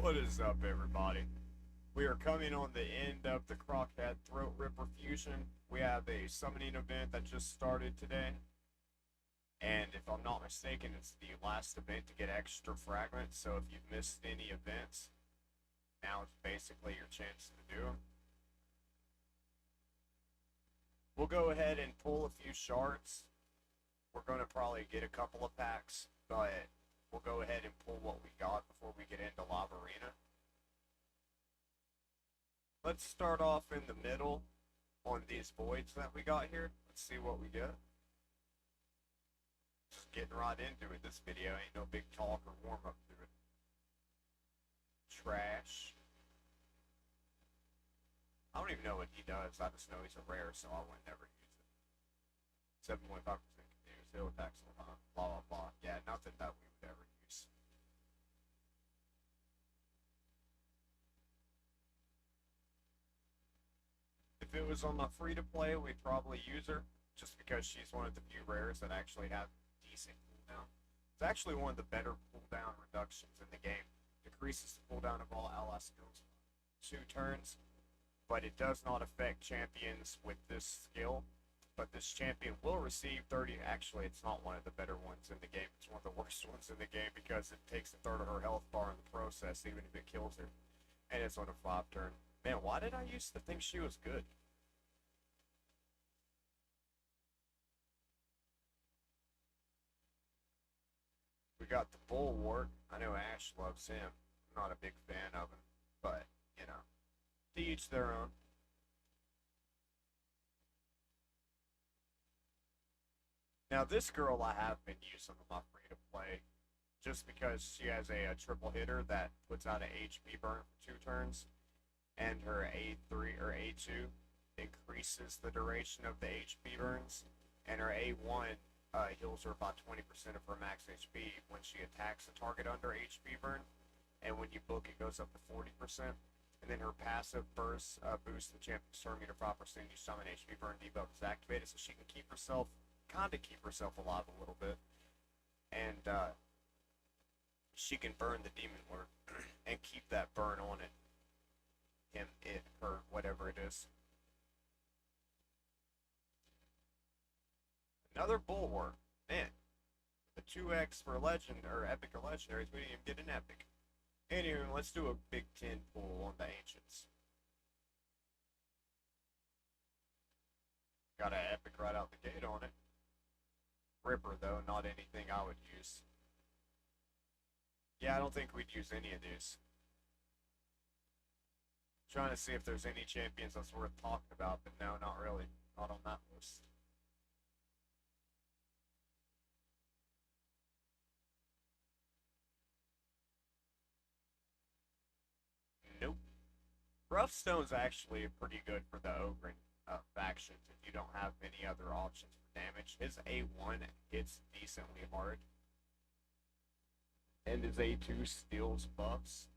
What is up, everybody? We are coming on the end of the Crockhead Throat Ripper Fusion. We have a summoning event that just started today. And if I'm not mistaken, it's the last event to get extra fragments. So if you've missed any events, now it's basically your chance to do them. We'll go ahead and pull a few shards. We're going to probably get a couple of packs, but we'll go ahead and pull what we got before we get into Lava Arena. Let's start off in the middle on these voids that we got here. Let's see what we get. Just getting right into it. This video ain't no big talk or warm up to it. Trash. I don't even know what he does. I just know he's a rare, so I would never use it. 7.5% continuous heal attacks on blah blah blah. Yeah, nothing that we would ever use. If it was on my free to play, we'd probably use her, just because she's one of the few rares that actually have decent cooldown. It's actually one of the better cooldown reductions in the game. Decreases the cooldown of all ally skills 2 turns, but it does not affect champions with this skill. But this champion will receive 30. Actually, it's not one of the better ones in the game. It's one of the worst ones in the game because it takes a third of her health bar in the process, even if it kills her. And it's on a 5 turn. Man, why did I used to think she was good? We got the Bulwark. I know Ash loves him. I'm not a big fan of him, but, you know, to each their own. Now, this girl I have been using on my free to play just because she has a triple hitter that puts out an HP burn for 2 turns, and her A3 or A2 increases the duration of the HP burns, and her A1 heals her about 20% of her max HP when she attacks a target under HP burn, and when you book it goes up to 40%. And then her passive burst boosts the champion's turn meter 5% each time an HP burn debuff is activated, so she can keep herself alive a little bit, and she can burn the demon lord and keep that burn on it, him, it, her, whatever it is. Another Bulwark. Man, the 2x for legend or epic or legendaries, we didn't even get an epic. Anyway, let's do a big 10 pull on the ancients. Got an epic right out the gate on it. Ripper, though, not anything I would use. Yeah, I don't think we'd use any of these. Trying to see if there's any champions that's worth talking about, but no, not really. Not on that list. Nope. Rough actually pretty good for the Ogre factions if you don't have any other options for damage. His A1 hits decently hard, and his A2 steals buffs.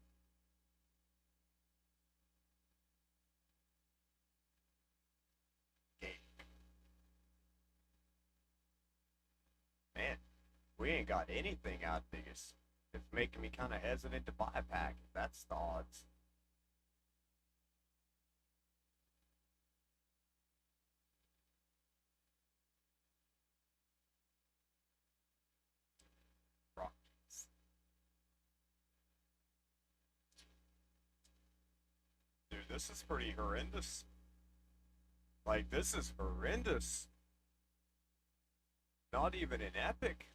Okay. Man, we ain't got anything out of this. It's making me kind of hesitant to buy a pack. That's the odds. Dude, this is pretty horrendous. Like, this is horrendous. Not even an epic.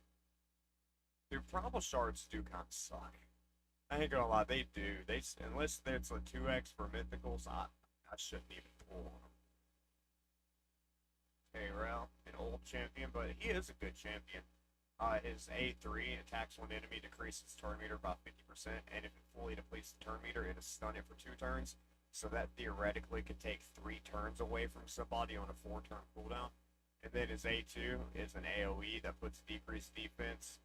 Dude, Primal Shards do kind of suck. I ain't gonna lie, they do. Unless it's a 2x for mythicals, I shouldn't even pull on them. K-Rel, an old champion, but he is a good champion. His A3 attacks one enemy, decreases turn meter by 50%, and if it fully depletes the turn meter, it'll stun it for 2 turns. So that theoretically could take 3 turns away from somebody on a 4-turn cooldown. And then his A2 is an AoE that puts decreased defense,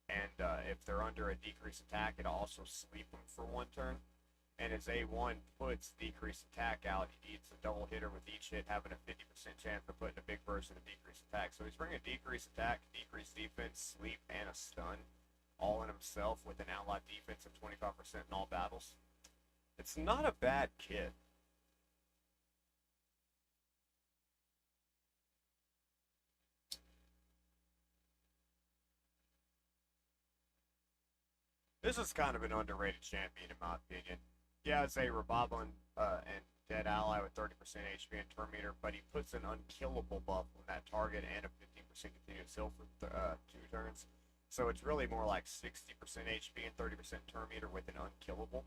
and if they're under a decreased attack, it'll also sleep them for 1 turn. And his A1 puts decreased attack out. He needs a double hitter with each hit having a 50% chance of putting a big burst in a decreased attack. So he's bringing a decreased attack, decreased defense, sleep, and a stun all in himself with an allied defense of 25% in all battles. It's not a bad kit. This is kind of an underrated champion in my opinion. Yeah, it's a Raboblin and dead ally with 30% HP and turn meter, but he puts an unkillable buff on that target and a 15% continuous heal for 2 turns. So it's really more like 60% HP and 30% turn meter with an unkillable.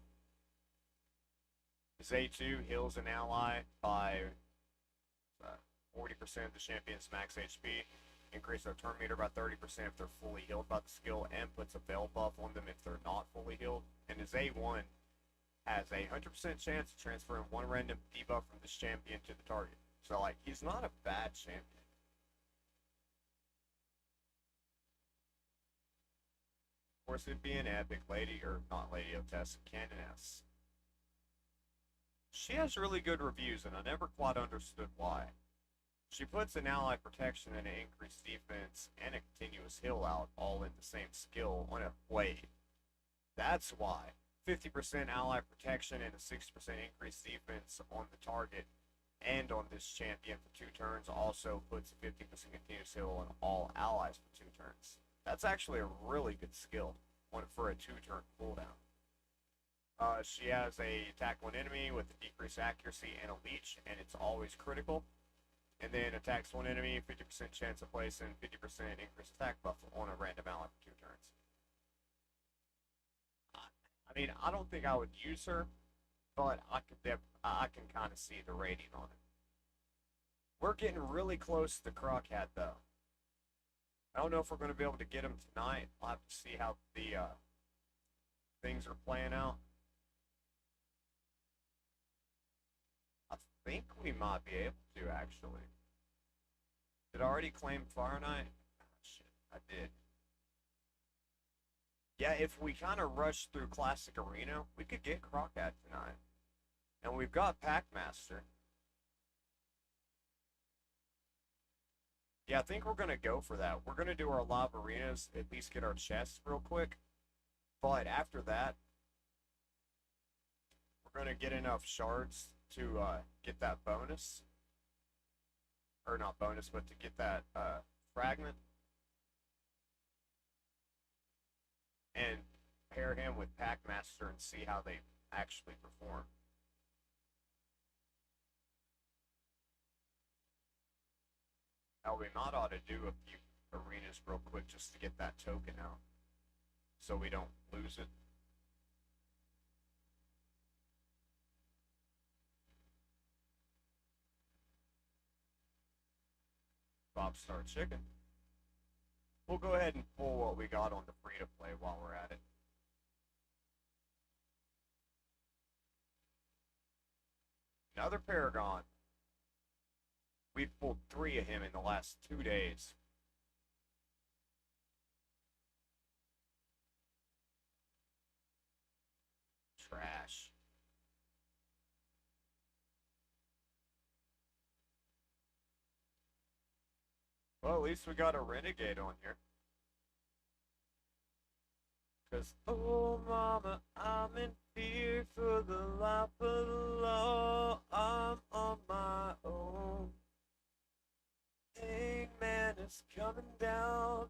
His A2 heals an ally by 40% of the champion's max HP, increase their turn meter by 30% if they're fully healed by the skill, and puts a veil buff on them if they're not fully healed. And his A1 has a 100% chance of transferring 1 random debuff from this champion to the target. So, like, he's not a bad champion. Of course, it'd be an epic lady, or not Lady Otessa, Canoness. She has really good reviews, and I never quite understood why. She puts an ally protection and an increased defense and a continuous heal out all in the same skill on a wait. That's why. 50% ally protection and a 60% increased defense on the target and on this champion for 2 turns also puts a 50% continuous heal on all allies for 2 turns. That's actually a really good skill for a 2-turn cooldown. She has a attack one enemy with a decreased accuracy and a leech, and it's always critical. And then attacks one enemy, 50% chance of placing 50% increased attack buff on a random ally for 2 turns. I mean, I don't think I would use her, but I can kind of see the rating on it. We're getting really close to Crockhat, though. I don't know if we're going to be able to get him tonight. We'll have to see how the things are playing out. I think we might be able to, actually. Did I already claim Fire Knight? Oh, shit, I did. Yeah, if we kind of rush through Classic Arena, we could get Crockhat tonight. And we've got Packmaster. Yeah, I think we're going to go for that. We're going to do our live arenas, at least get our chests real quick. But after that, we're going to get enough shards to get that bonus. Or not bonus, but to get that fragment. And pair him with Packmaster and see how they actually perform. Now we might ought to do a few arenas real quick just to get that token out, so we don't lose it. Bobstar Chicken. We'll go ahead and pull what we got on the free-to-play while we're at it. Another Paragon. We've pulled 3 of him in the last 2 days. Trash. Well, at least we got a Renegade on here. Cause, oh mama, I'm in fear for the life of the law. I'm on my own. Hangman is coming down.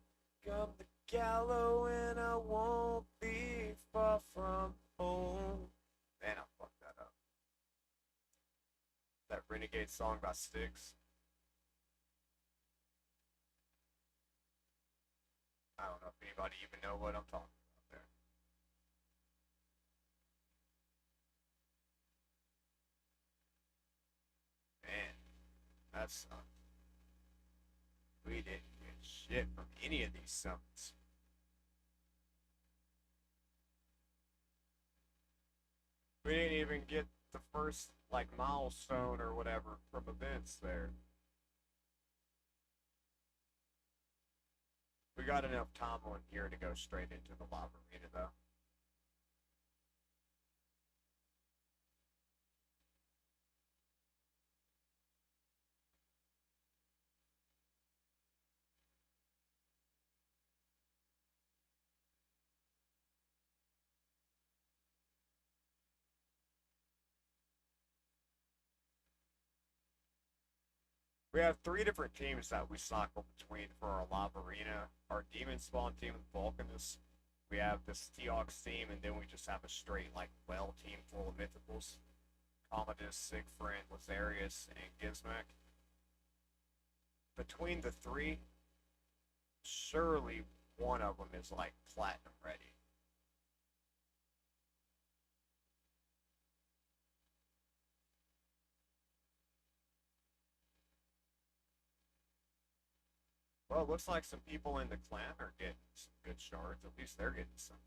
Come the gallows and I won't be far from home. Man, I fucked that up. That Renegade song by Styx. I don't know if anybody even know what I'm talking about there. Man, that sucked. We didn't get shit from any of these summons. We didn't even get the first, like, milestone or whatever from events there. We got enough time on here to go straight into the lava arena, though. We have three different teams that we cycle between for our Lava Arena. Our Demon Spawn team with Vulcanus. We have this Teox team, and then we just have a straight, like, well team full of mythicals. Commodus, Sigfrid, Lazarius, and Gizmek. Between the three, surely one of them is, like, platinum ready. Well, it looks like some people in the clan are getting some good shards. At least they're getting some.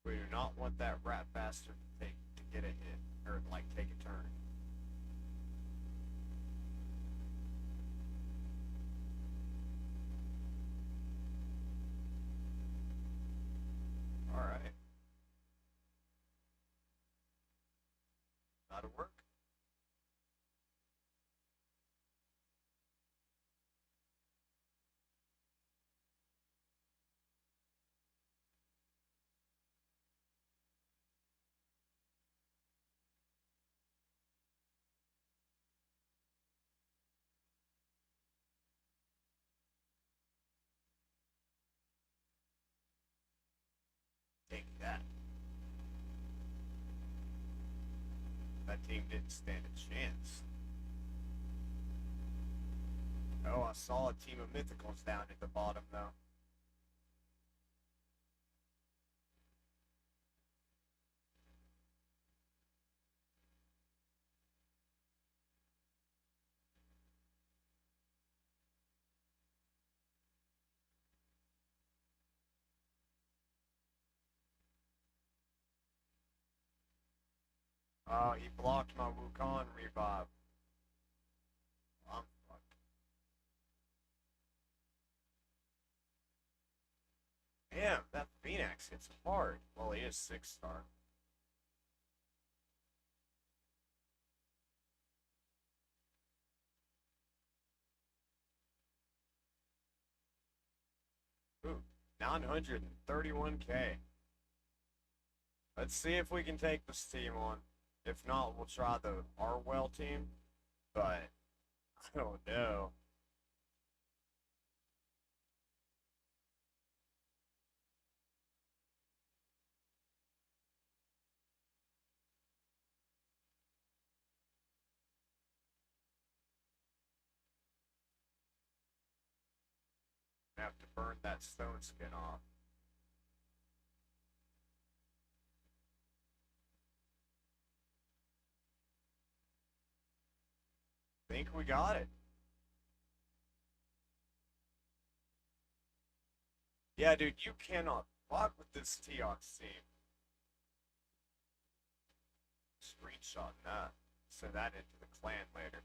We do not want that rat bastard to get a hit or like take a turn. All right, that'll work. Take that. That team didn't stand a chance. Oh, I saw a team of mythicals down at the bottom though. Oh, he blocked my Wukong revive. I'm fucked. Damn, that Phoenix hits hard. Well, he is 6-star. Ooh, 931k. Let's see if we can take this team on. If not, we'll try the Arwell team. But I don't know. I have to burn that stone skin off. Think we got it. Yeah, dude, you cannot fuck with this Teox team. Screenshot that. Send that into the clan later.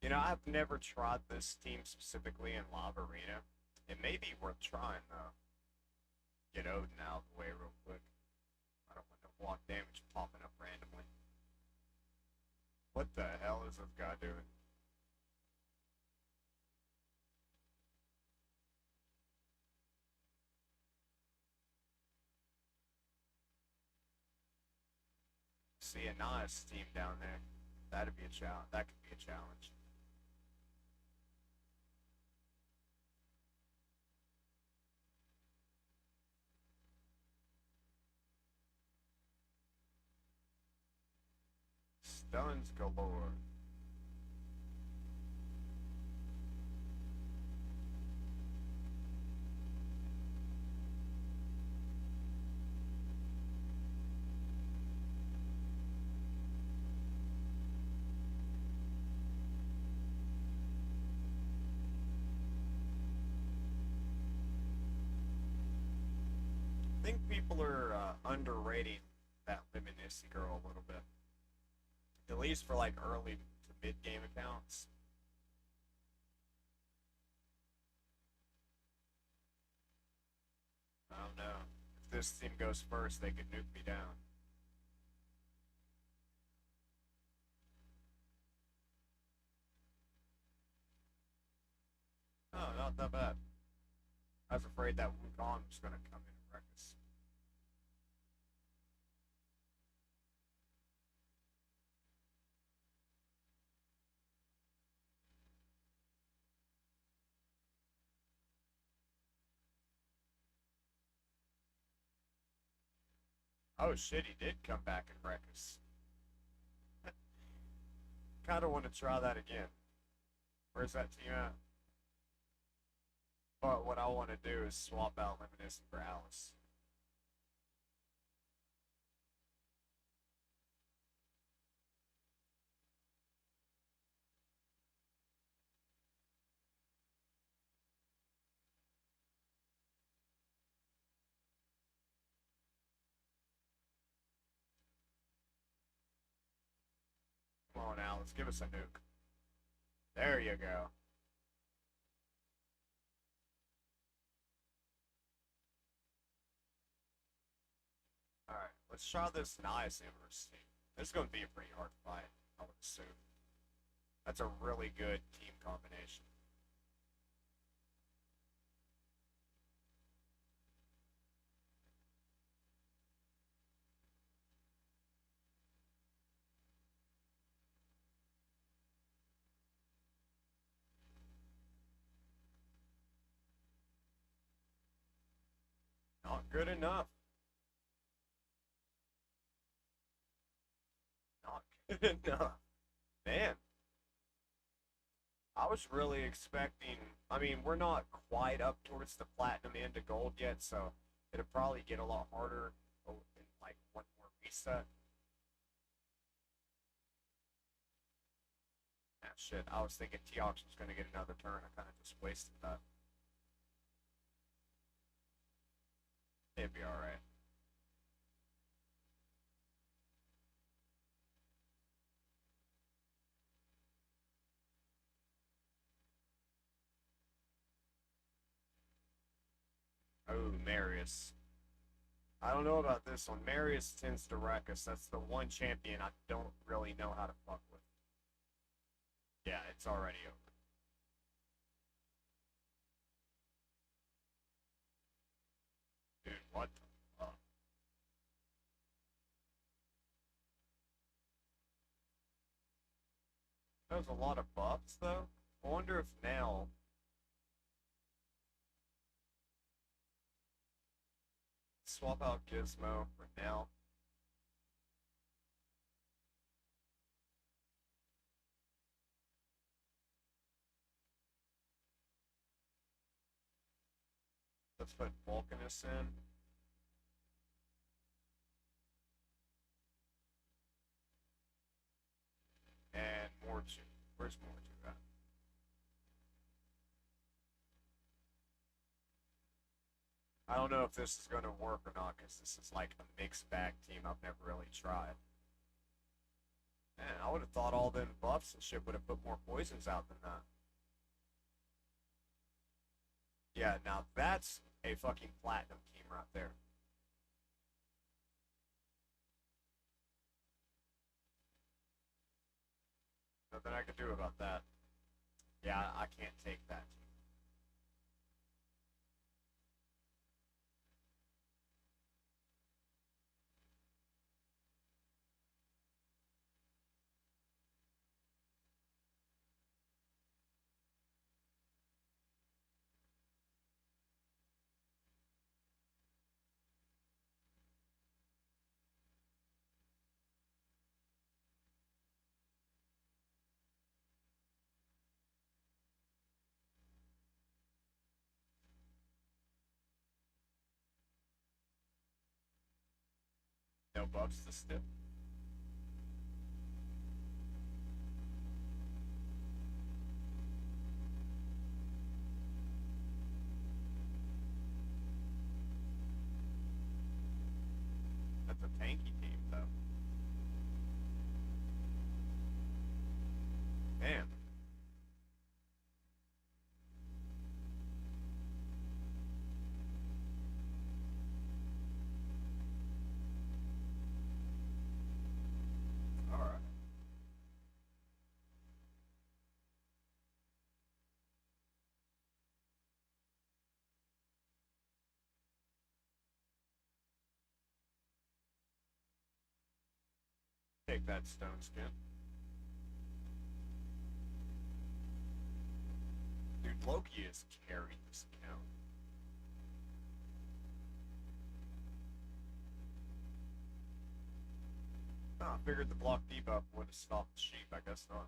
You know, I've never tried this team specifically in Lava Arena. It may be worth trying, though. Get Odin out of the way real quick. I don't want no block damage popping up randomly. What the hell is this guy doing? See a nice team down there. That'd be a challenge. That could be a challenge. Stuns galore. think people are underrating that Luminicity girl a little bit, at least for like early to mid game accounts. I don't know. If this team goes first, they could nuke me down. Oh, not that bad. I was afraid that Wukong was going to come in and wreck us. Oh shit, he did come back and wreck us. Kind of want to try that again. Where's that team at? But what I want to do is swap out Luminiscent for Alice. Come on, Alice, give us a nuke. There you go. Alright, let's try this nice Empress team. This is going to be a pretty hard fight, I would assume. That's a really good team combination. Not good enough. Not good enough. Man, I was really expecting. I mean, we're not quite up towards the platinum end of gold yet, so it'll probably get a lot harder in like one more reset. Ah, shit. I was thinking Teox was going to get another turn. I kind of just wasted that. It'd be alright. Oh, Marius. I don't know about this one. Marius tends to wreck us. That's the one champion I don't really know how to fuck with. Yeah, it's already over. Dude, what the fuck? There's a lot of buffs, though. I wonder if now. Swap out Gizmo for now. Let's put Vulcanus in. And Mortu. Where's Mortu at? I don't know if this is going to work or not because this is like a mixed bag team I've never really tried. Man, I would have thought all them buffs and shit would have put more poisons out than that. Yeah, now that's a fucking platinum team right there. Nothing I can do about that. Yeah, I can't take that team. No buffs to stick. It's a tanky team, though. Damn. All right. Take that stone skin. Dude, Loki is carrying this account. Oh, I figured the block debuff would have stopped the sheep. I guess not.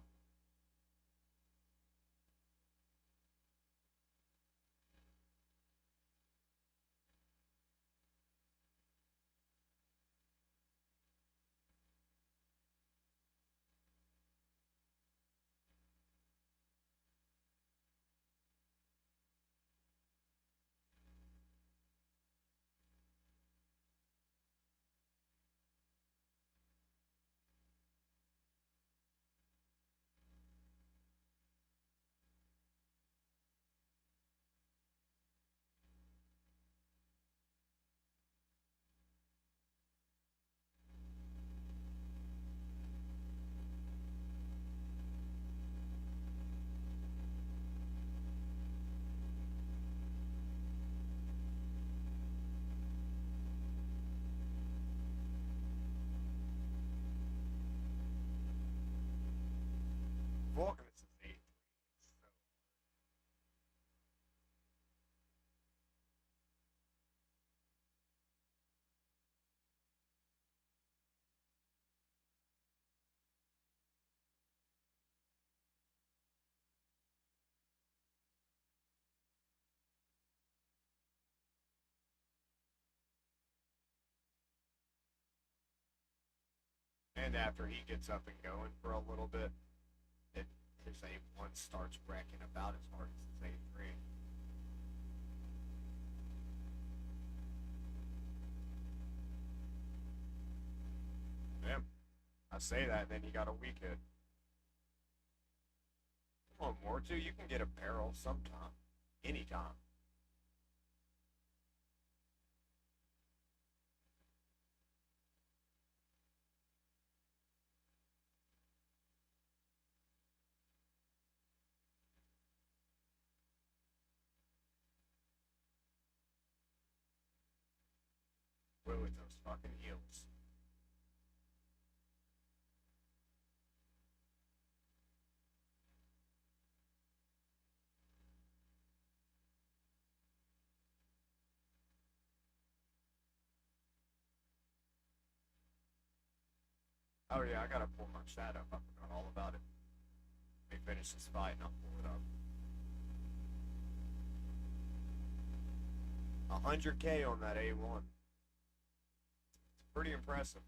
Vulcanus is 8-3. And after he gets up and going for a little bit, his A1 starts wrecking about as hard as his A3. Damn. I say that, and then you got a weak hit. Come on, Mortu, you can get a barrel sometime. Anytime. Wait with those fucking heels. Oh yeah, I gotta pull my chat up. I forgot all about it. Let me finish this fight and I'll pull it up. 100K on that A1. It's pretty impressive.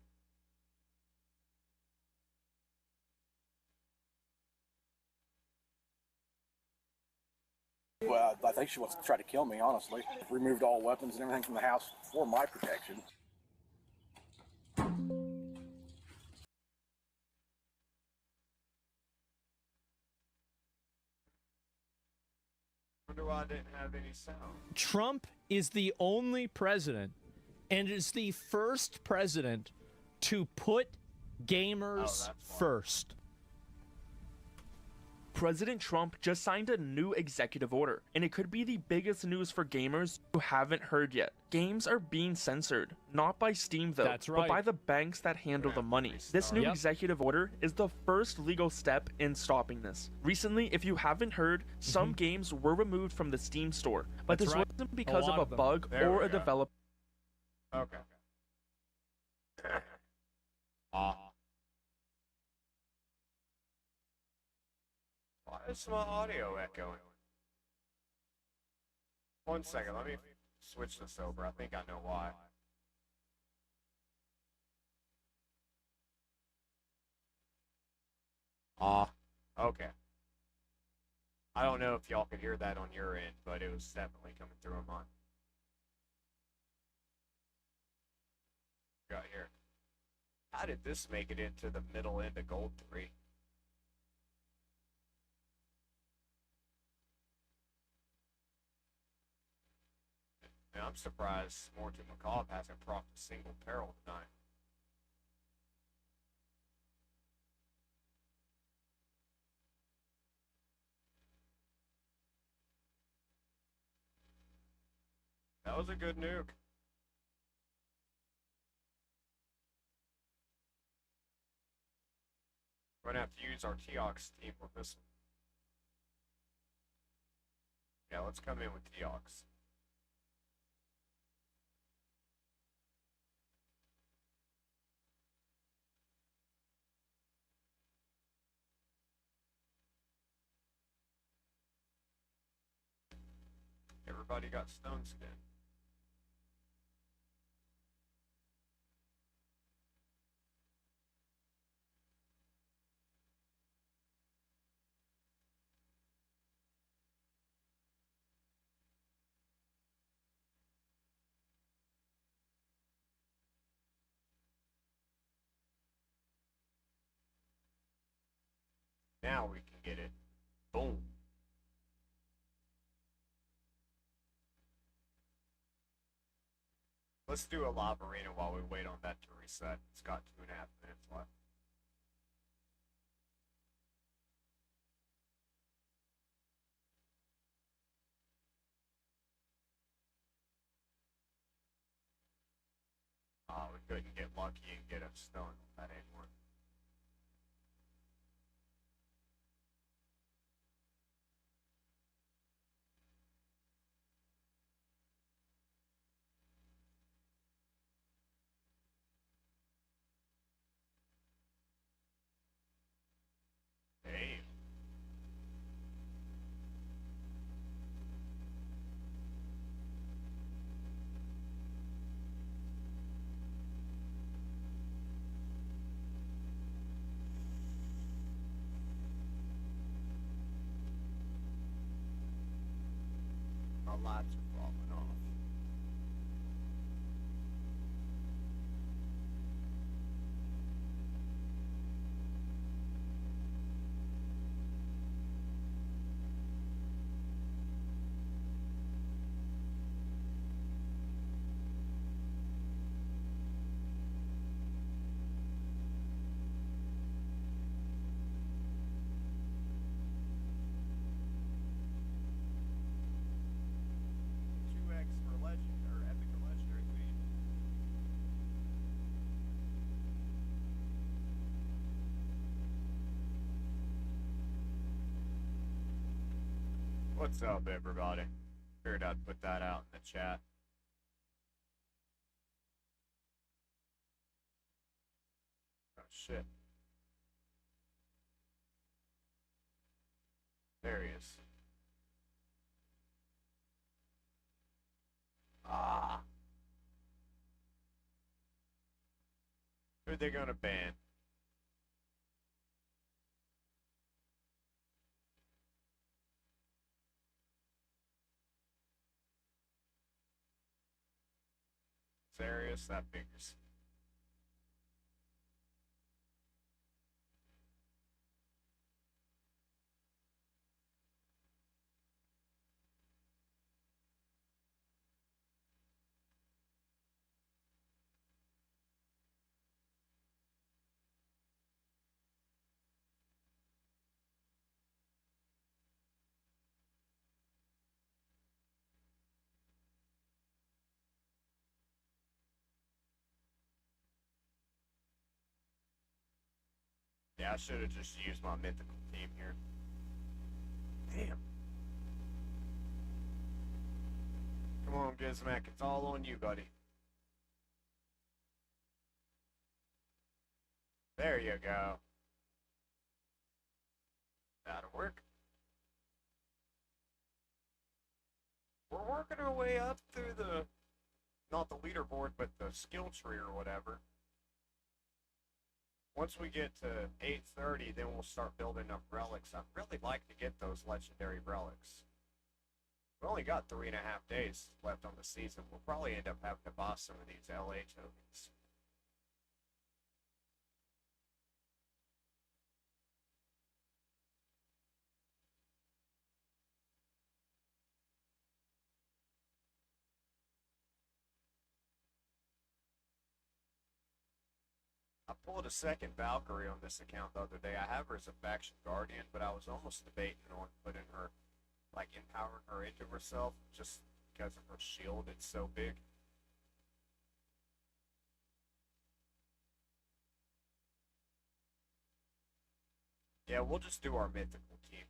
Well, I think she wants to try to kill me, honestly. Removed all weapons and everything from the house for my protection. Wonder why I didn't have any sound. Trump is the only president and is the first president to put gamers first. President Trump just signed a new executive order, and it could be the biggest news for gamers who haven't heard yet. Games are being censored, not by Steam though, That's but right. by the banks that handle the money. This new executive order is the first legal step in stopping this. Recently, if you haven't heard, some games were removed from the Steam store, but That's this right. wasn't because of lot a of them. bug There or we a go. developer. Okay. Why is my audio echoing? 1 second, let me switch this over. I think I know why. Okay. I don't know if y'all could hear that on your end, but it was definitely coming through on mine. Got here. How did this make it into the middle end of gold 3? And I'm surprised Morton McCall hasn't propped a single peril tonight. That was a good nuke. We're gonna have to use our Teox team with this one. Yeah, let's come in with Teox. Everybody got stone skin. Now we can get it. Boom. Let's do a live arena while we wait on that to reset. It's got 2.5 minutes left. Oh, we couldn't get lucky and get a stone. That ain't worth it. Damn. Our lights are falling off. What's up, everybody? Figured I'd put that out in the chat. Oh, shit. There he is. Ah. Who are they gonna ban? Serious? That figures. Yeah, I should have just used my mythical team here. Damn. Come on, Gizmac. It's all on you, buddy. There you go. That'll work. We're working our way up through the, not the leaderboard, but the skill tree or whatever. Once we get to 8:30, then we'll start building up relics. I'd really like to get those legendary relics. We only got 3.5 days left on the season. We'll probably end up having to buy some of these LA tokens. pulled a second Valkyrie on this account the other day. I have her as a faction guardian, but I was almost debating on putting her, like empowering her into herself, just because of her shield. It's so big. Yeah, we'll just do our mythical team.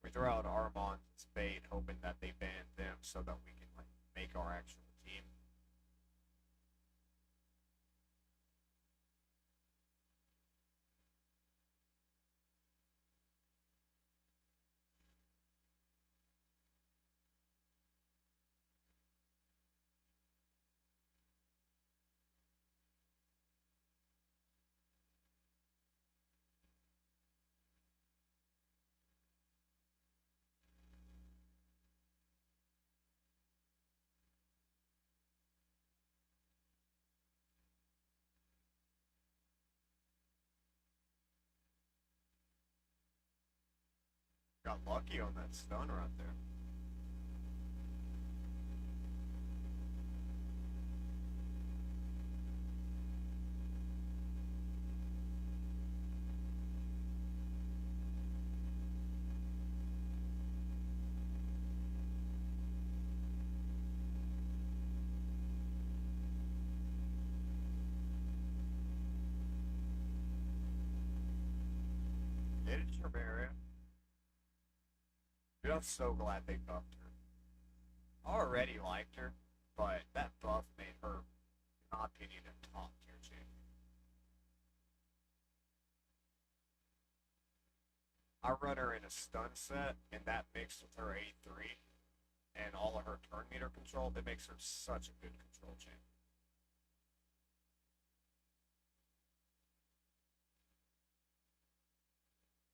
We throw out Armand and Spade, hoping that they ban them so that we can like make our actual team. Got lucky on that stun right there. Get it, Charbaria. Dude, I'm so glad they buffed her. I already liked her, but that buff made her, in my opinion, a top tier champion. I run her in a stun set, and that mixed with her A3 and all of her turn meter control, that makes her such a good control champion.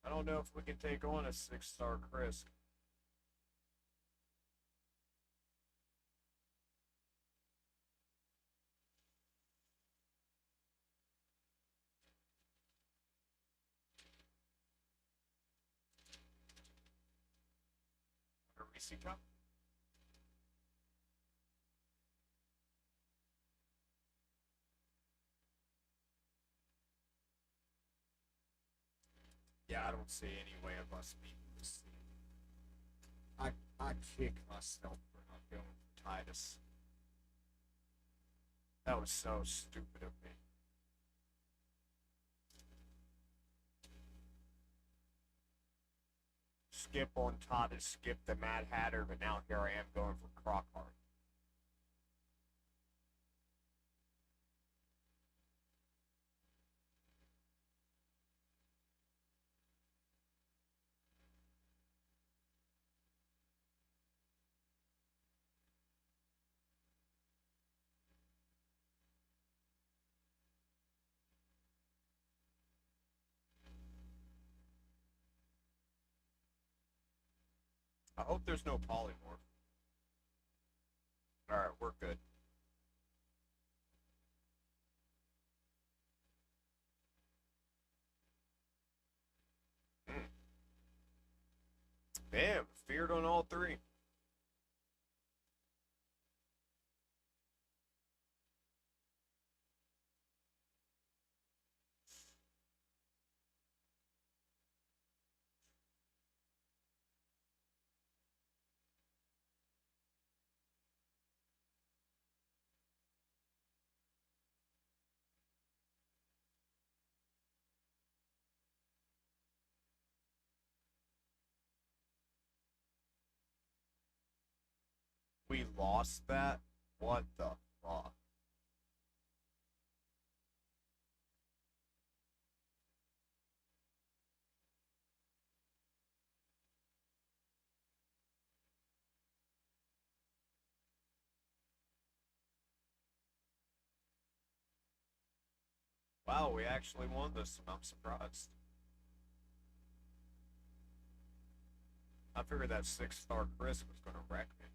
I don't know if we can take on a 6-star Chris. Or Reese Cup? Yeah, I don't see any way of us beating this team. I kick myself for not going for Titus. That was so stupid of me. Skip on Titus, skip the Mad Hatter, but now here I am going for Crockhart. I hope there's no polymorph. Alright, we're good. Bam, feared on all three. We lost that? What the fuck? Wow, we actually won this, and I'm surprised. I figured that 6-star Chris was gonna wreck me.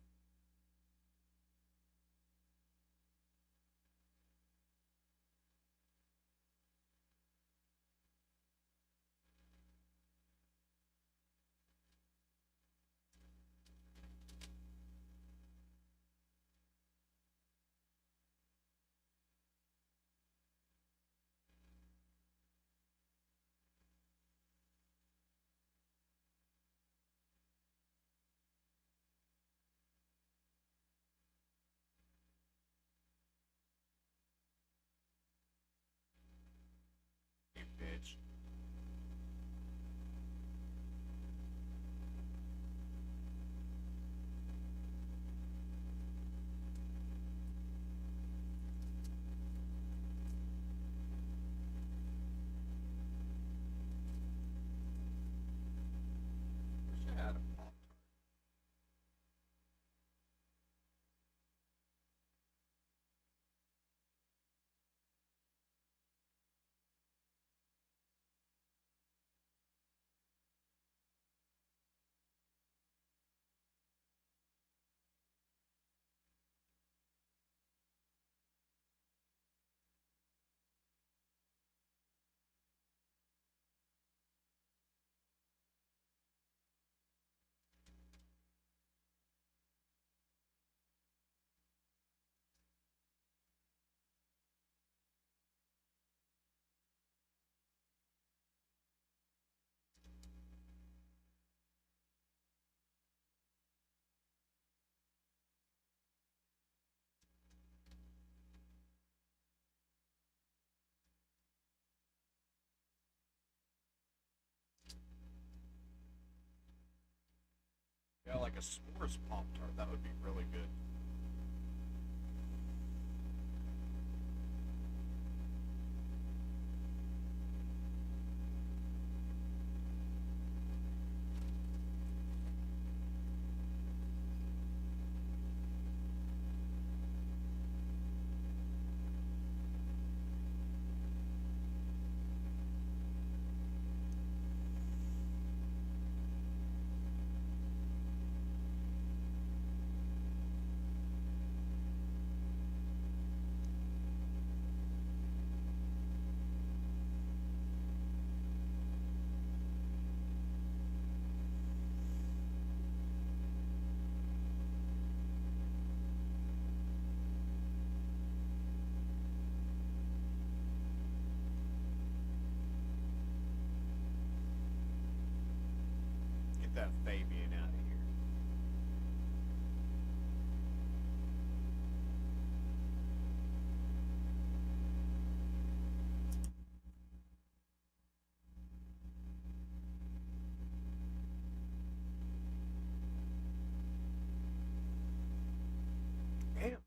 like a s'mores Pop-Tart. That would be really good. Get that Fabian out of here. Damn.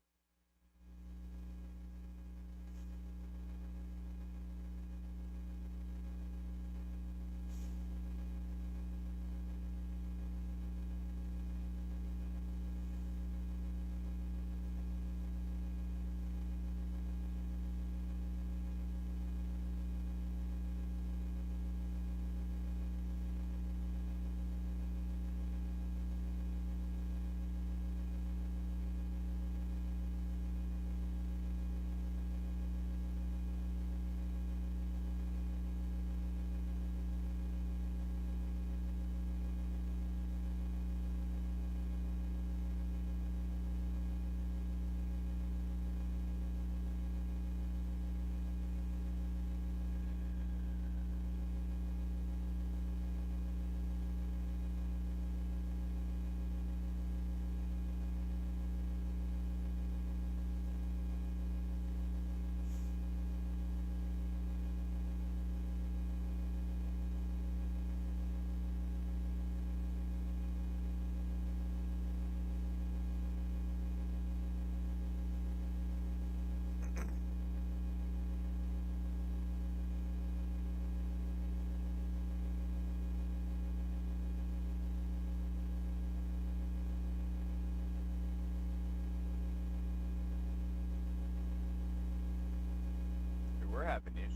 We're having issues.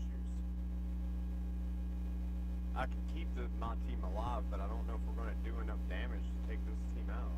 I can keep my team alive, but I don't know if we're going to do enough damage to take this team out.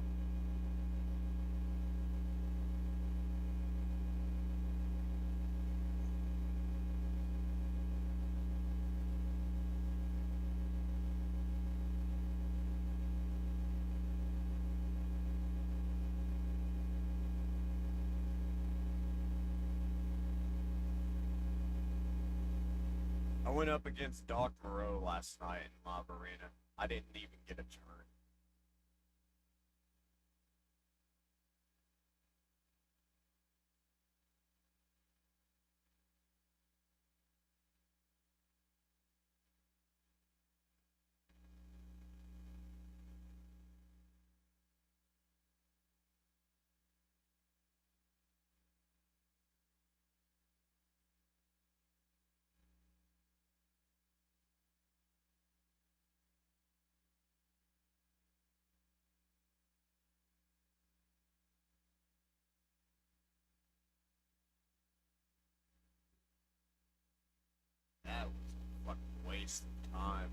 I went up against Doc Moreau last night in Live Arena. I didn't even get a turn. That was a fucking waste of time.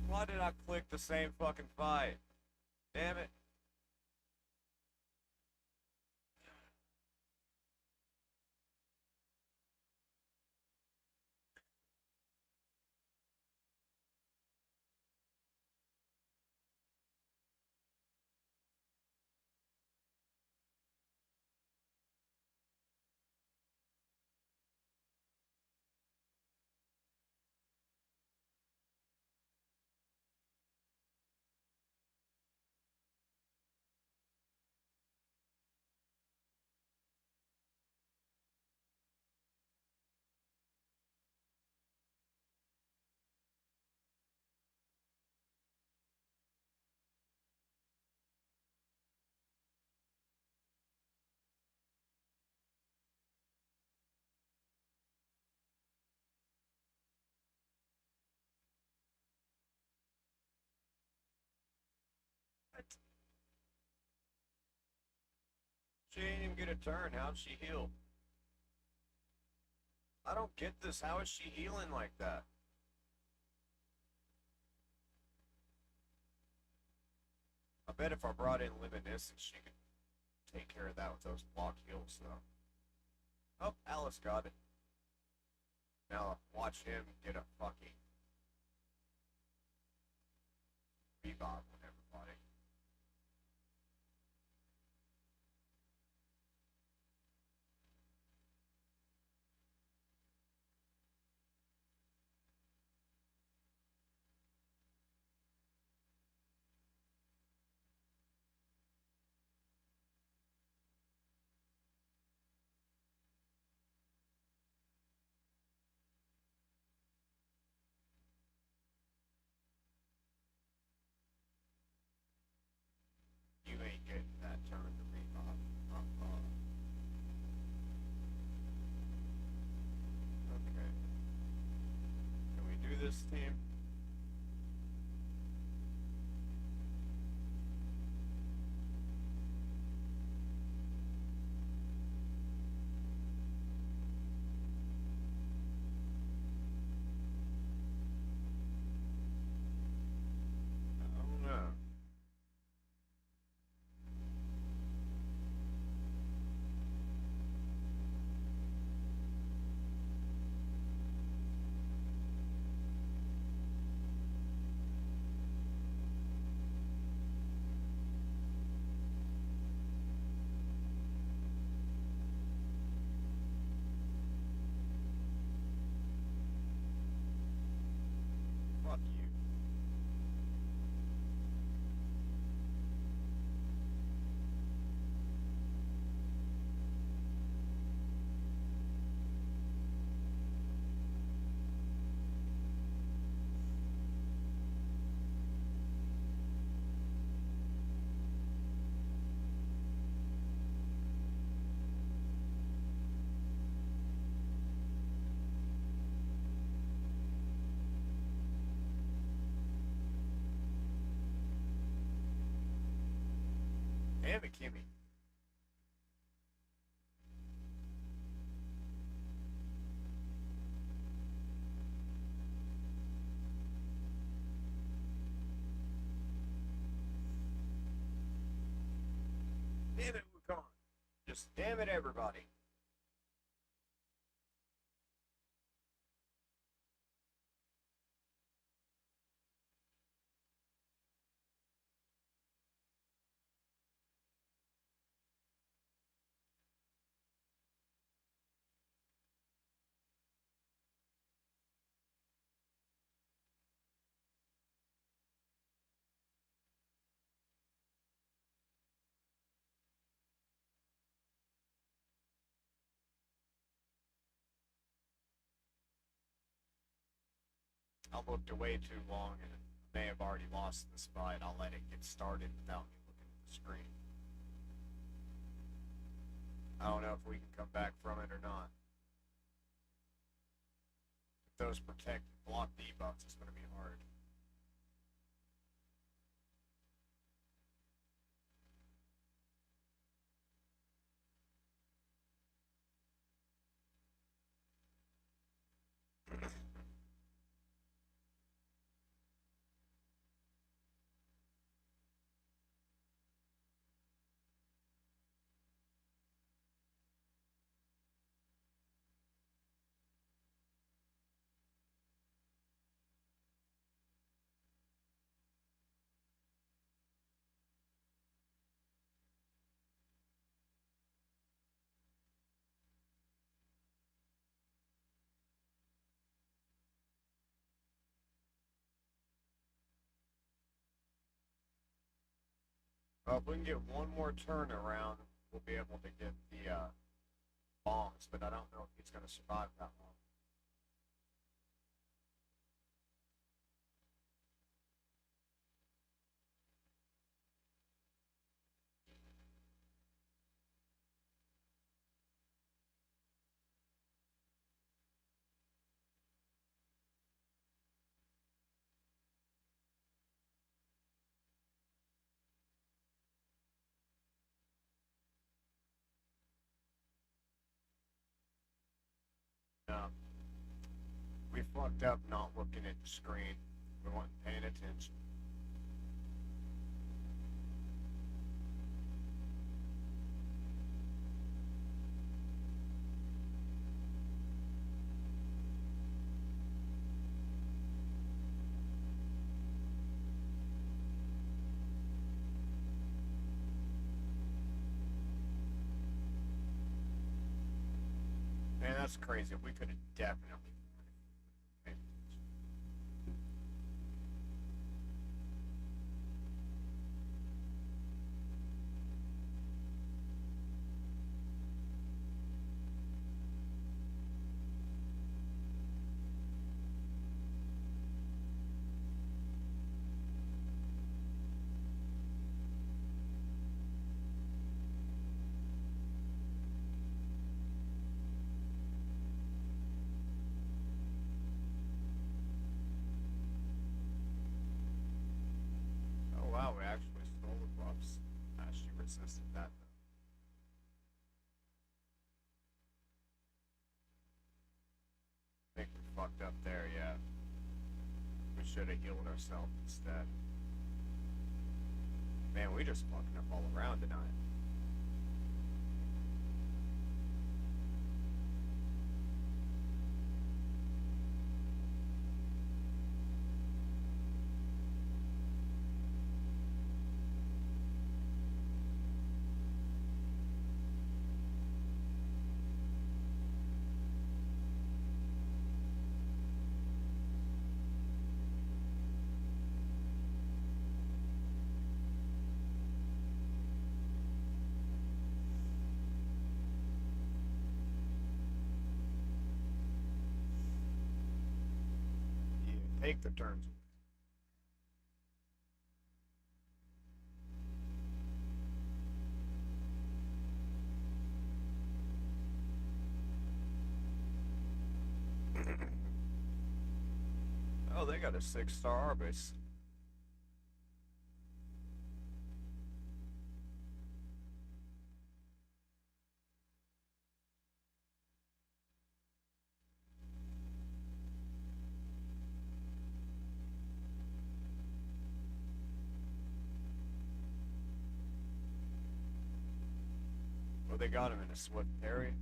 Why did I click the same fucking fight? Damn it. She didn't even get a turn. How'd she heal? I don't get this. How is she healing like that? I bet if I brought in Luminescence, she could take care of that with those block heals, though. Oh, Alice got it. Now watch him get a fucking revive on everybody. You ain't getting that turn to revive. Okay. Can we do this, team? I don't know. Fuck you. Damn it, Kimmy. Damn it, Wukong. Just damn it, everybody. I looked away too long and may have already lost this fight. I'll let it get started without me looking at the screen. I don't know if we can come back from it or not. If those protect and block debuffs, it's going to be hard. Well, if we can get one more turn around, we'll be able to get the bombs, but I don't know if he's going to survive that long. No. We fucked up not looking at the screen. We weren't paying attention. Man, that's crazy. We could have definitely paid attention. Oh wow, we actually stole the buffs. She resisted that though. I think we fucked up there, yeah. We should have healed ourselves instead. Man, we just fucking up all around tonight. Yeah, take the turns. Oh, they got a 6-star Arbus. Well, they got him in a swift parry.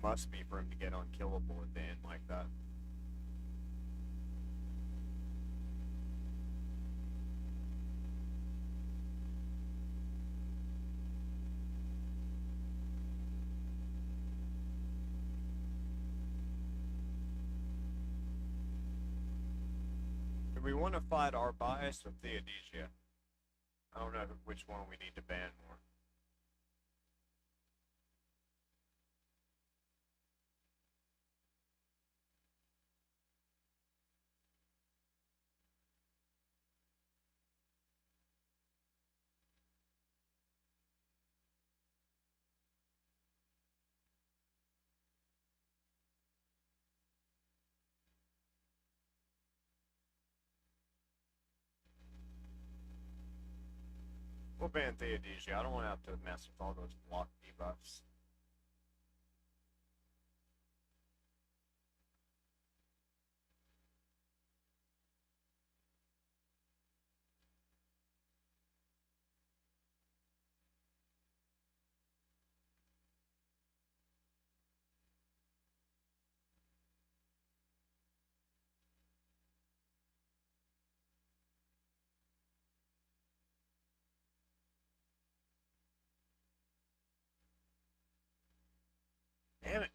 Must be for him to get unkillable at the end like that. Do we want to fight our bias or Theodosia? I don't know which one we need to ban more. We'll ban Theodosia. I don't want to have to mess with all those block debuffs. Damn it.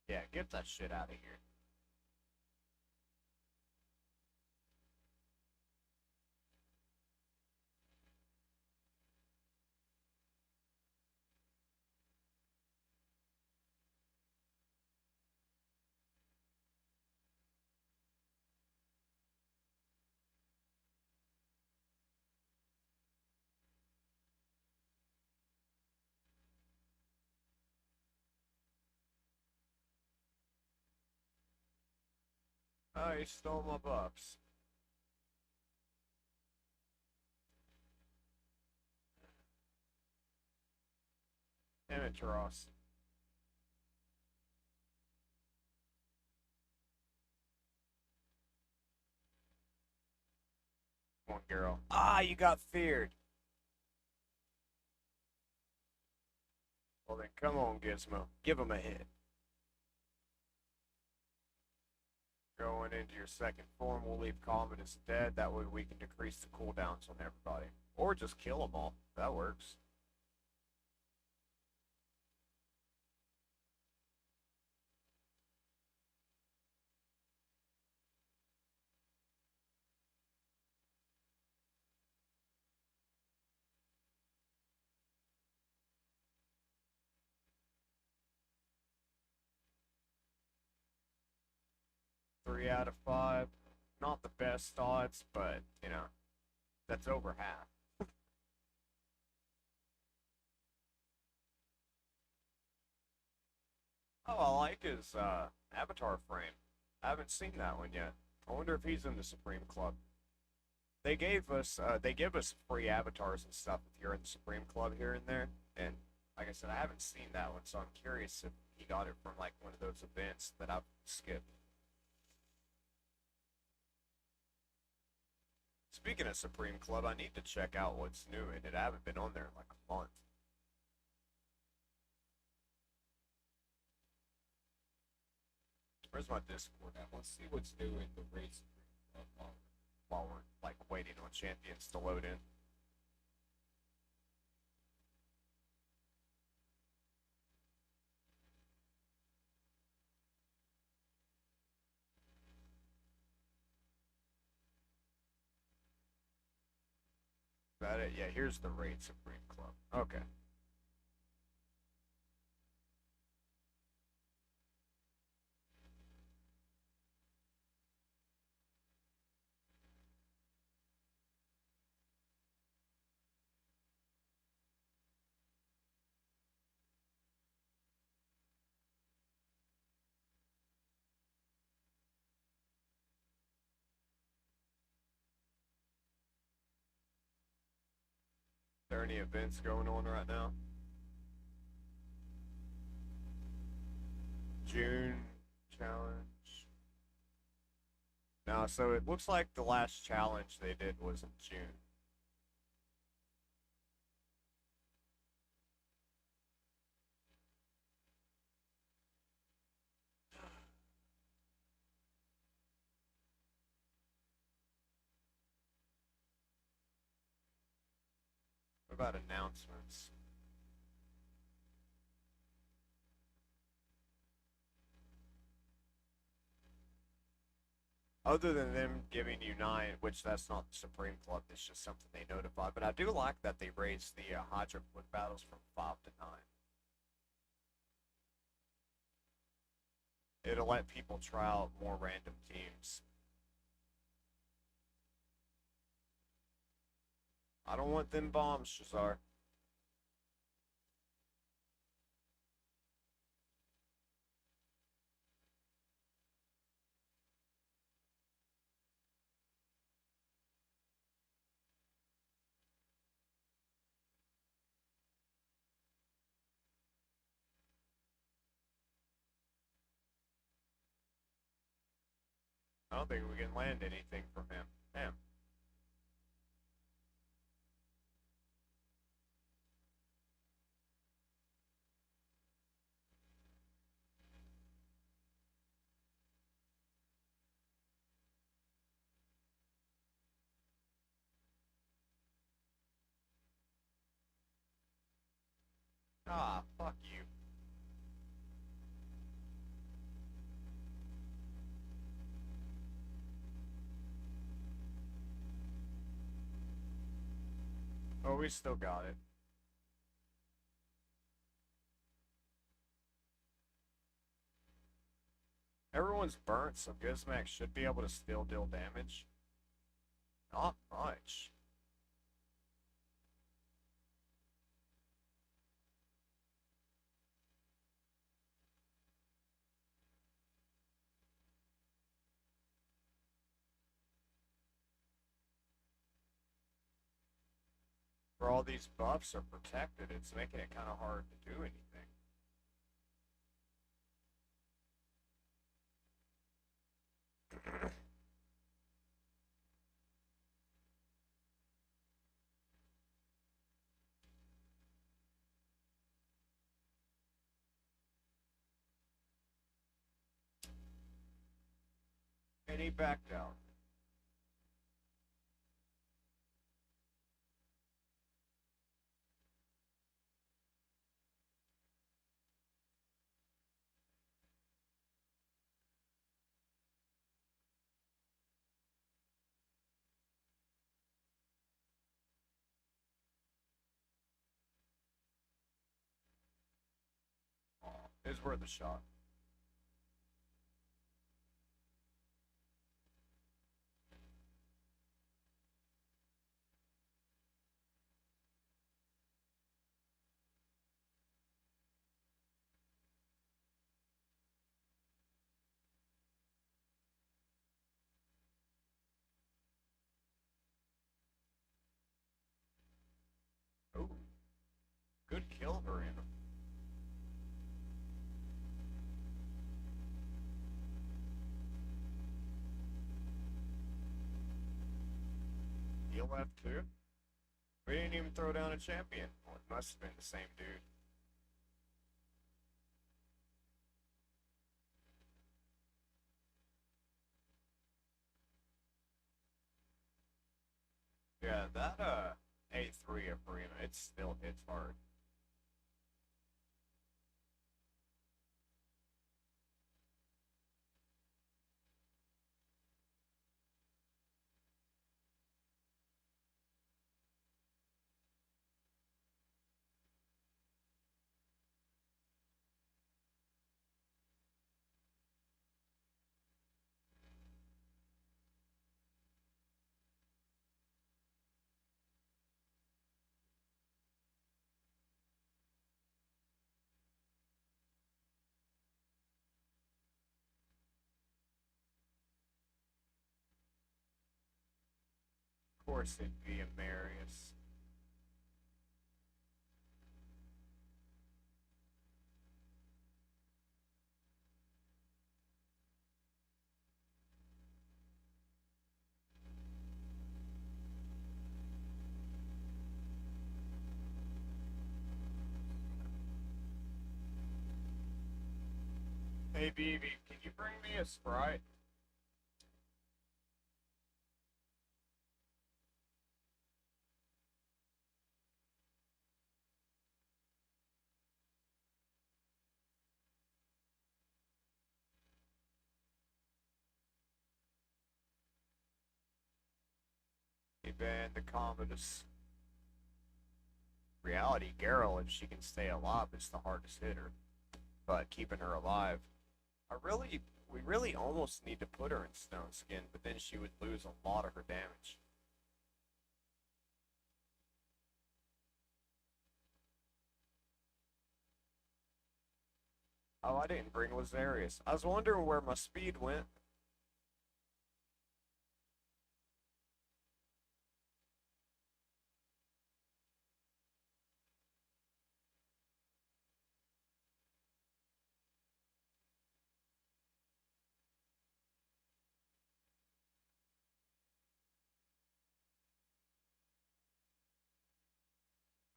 Yeah, get that shit out of here. Oh, he stole my buffs. Damn it, Taros. on, girl. Ah, you got feared. Well then, come on, Gizmo. Give him a hit. Going into your second form, we'll leave Common as dead. That way we can decrease the cooldowns on everybody. Or just kill them all. That works. Three out of 5. Not the best odds, but, you know, that's over half. Oh, I like his avatar frame. I haven't seen that one yet. I wonder if he's in the Supreme Club. They give us free avatars and stuff if you're in the Supreme Club here and there. And like I said, I haven't seen that one, so I'm curious if he got it from like one of those events that I've skipped. Speaking of Supreme Club, I need to check out what's new in it. I haven't been on there in like a month. Where's my Discord at? Let's see what's new in the race while we're like waiting on champions to load in. That it? Yeah, here's the Raid Supreme Club. Okay. Are there any events going on right now? June challenge. No, so it looks like the last challenge they did was in June. What about announcements? Other than them giving you 9, which that's not the Supreme Club, it's just something they notify. But I do like that they raised the Hydra foot battles from 5 to 9. It'll let people try out more random teams. I don't want them bombs, Shazar. I don't think we can land anything from him. Damn. Ah, fuck you. Oh, we still got it. Everyone's burnt, so Gizmax should be able to still deal damage. Not much. For all these buffs are protected, it's making it kind of hard to do anything. And he backed out. Oh, it's worth a shot. Ooh, good kill, Verena. He left too? We didn't even throw down a champion. Well, it must have been the same dude. Yeah, that A3 of Verena, it still hits hard. Of course it'd be a Marius. Hey, BB, can you bring me a Sprite? He banned the Commodus. Reality, Garrel, if she can stay alive, is the hardest hitter. But keeping her alive, we really almost need to put her in Stone Skin, but then she would lose a lot of her damage. Oh, I didn't bring Lazarius. I was wondering where my speed went.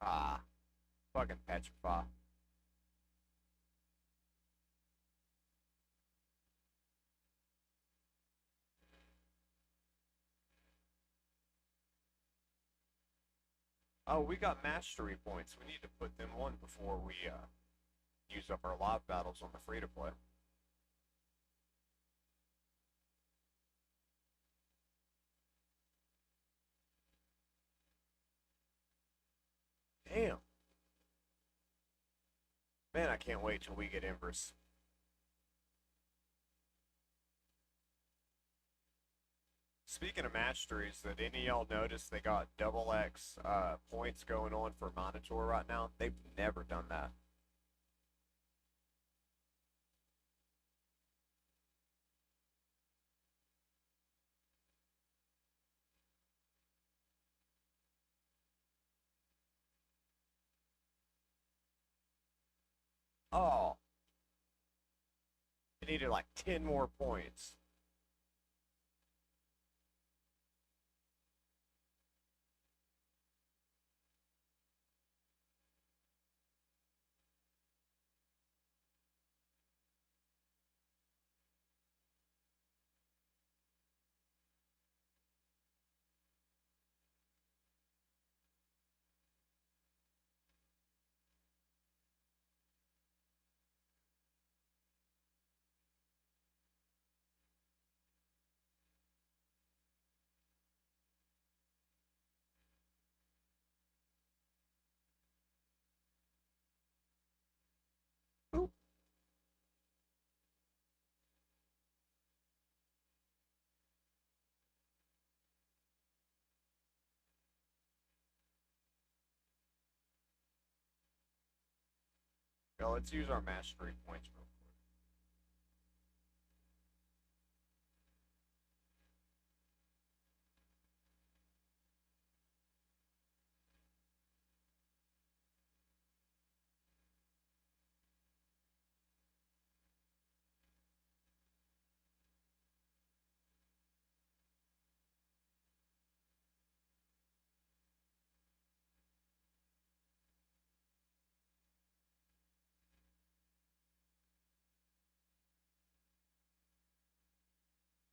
Ah, fucking petrify. Oh, we got mastery points. We need to put them on before we use up our live battles on the free-to-play. Damn. Man, I can't wait till we get Empress. Speaking of masteries, did any of y'all notice they got double X points going on for Monitor right now? They've never done that. Oh, they needed like 10 more points. Yeah, let's use our mastery points real quick.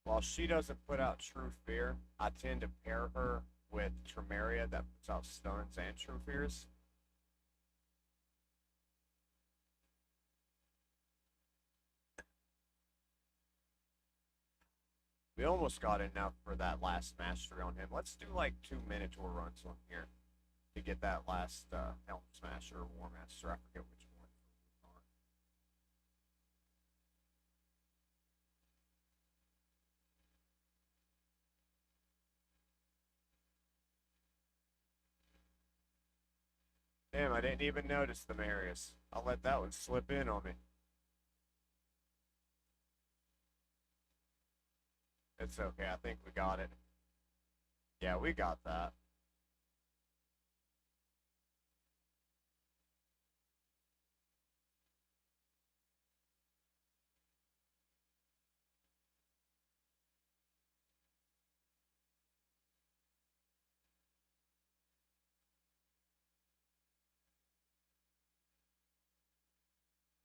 While she doesn't put out True Fear, I tend to pair her with Tremeria that puts out Stuns and True Fears. We almost got enough for that last mastery on him. Let's do like 2 Minotaur runs on here to get that last Helm Smasher or War Master. I forget which one. Damn, I didn't even notice the Marius. I'll let that one slip in on me. It's okay, I think we got it. Yeah, we got that.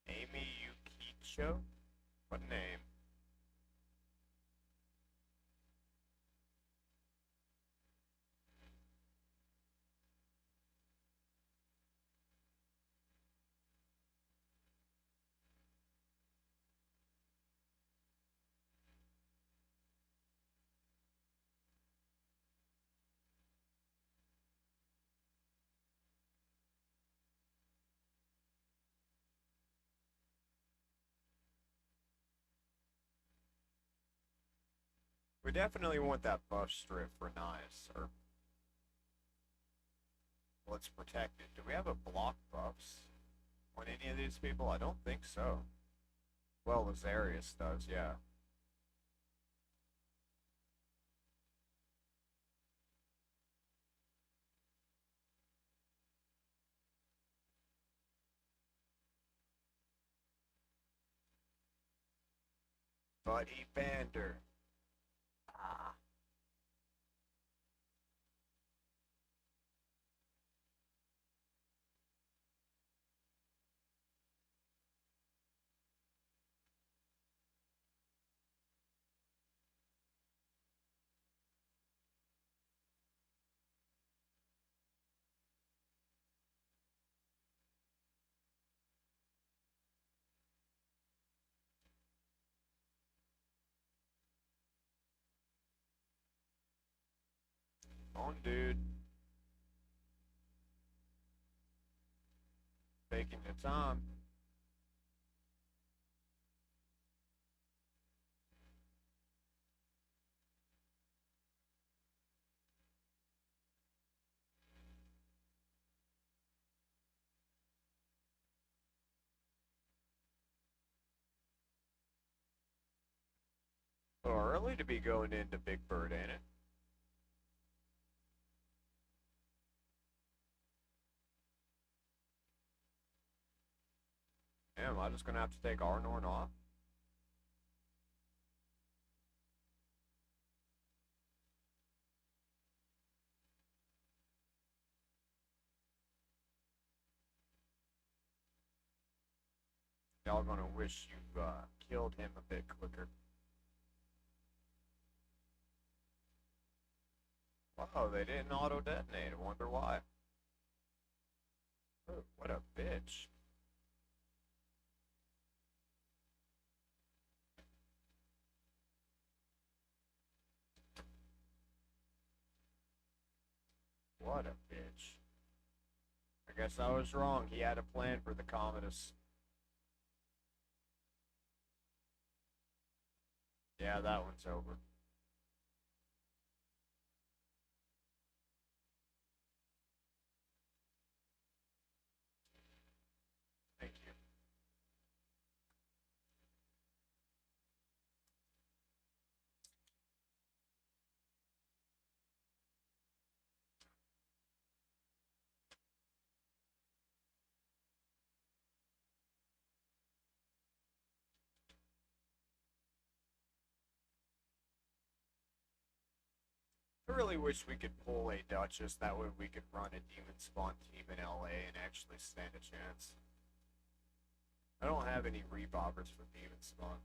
Amy Yukicho? What name? We definitely want that buff strip for Nice, or let's protect it. Do we have a block buffs on any of these people? I don't think so. Well, Lazarius does, yeah. Buddy Bander. Ah. On, dude. Taking your time. A little early to be going into Big Bird, ain't it? Am I just gonna have to take Arnorn off? Y'all gonna wish you killed him a bit quicker. Oh, they didn't auto-detonate. I wonder why. Oh, what a bitch. What a bitch. I guess I was wrong. He had a plan for the Commodus. Yeah, that one's over. Thank you. really wish we could pull a Duchess. That way we could run a Demon Spawn team in LA and actually stand a chance. I don't have any rebobbers for Demon Spawn.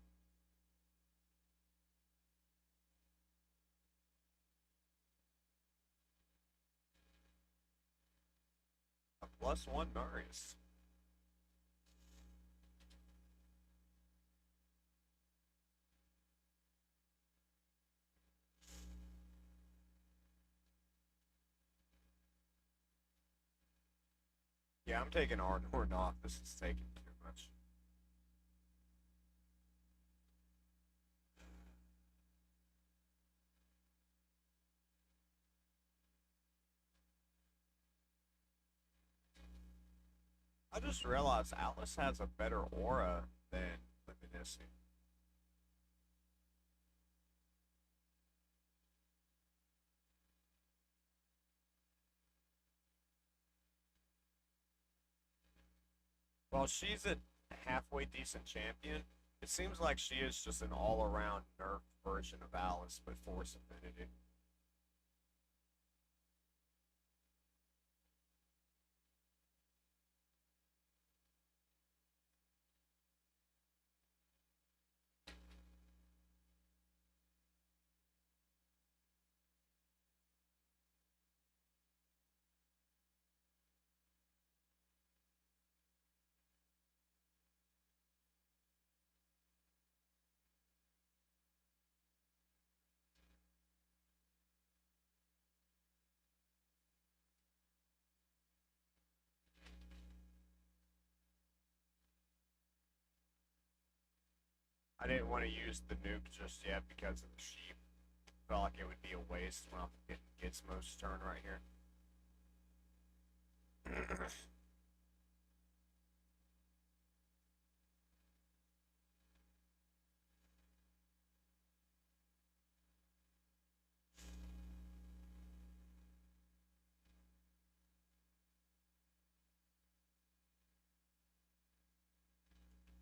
A +1 Marius. Yeah, I'm taking Arnhorn off. This is taking too much. I just realized Alice has a better aura than Luminiscent. While she's a halfway decent champion, it seems like she is just an all-around nerfed version of Alice, but Force Affinity. I didn't want to use the nuke just yet because of the sheep. Felt like it would be a waste when I'm getting Gizmo's turn right here.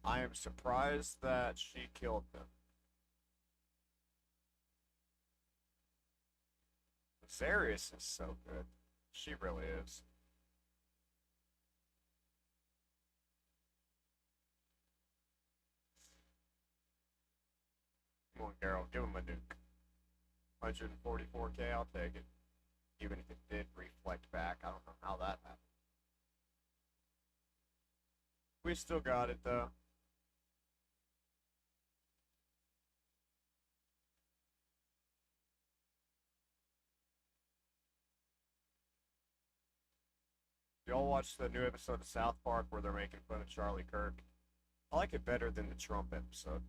I am surprised that she killed them. Zarius is so good. She really is. Come on, Geralt, give him a nuke. 144k, I'll take it. Even if it did reflect back, I don't know how that happened. We still got it, though. Y'all watch the new episode of South Park where they're making fun of Charlie Kirk? I like it better than the Trump episode.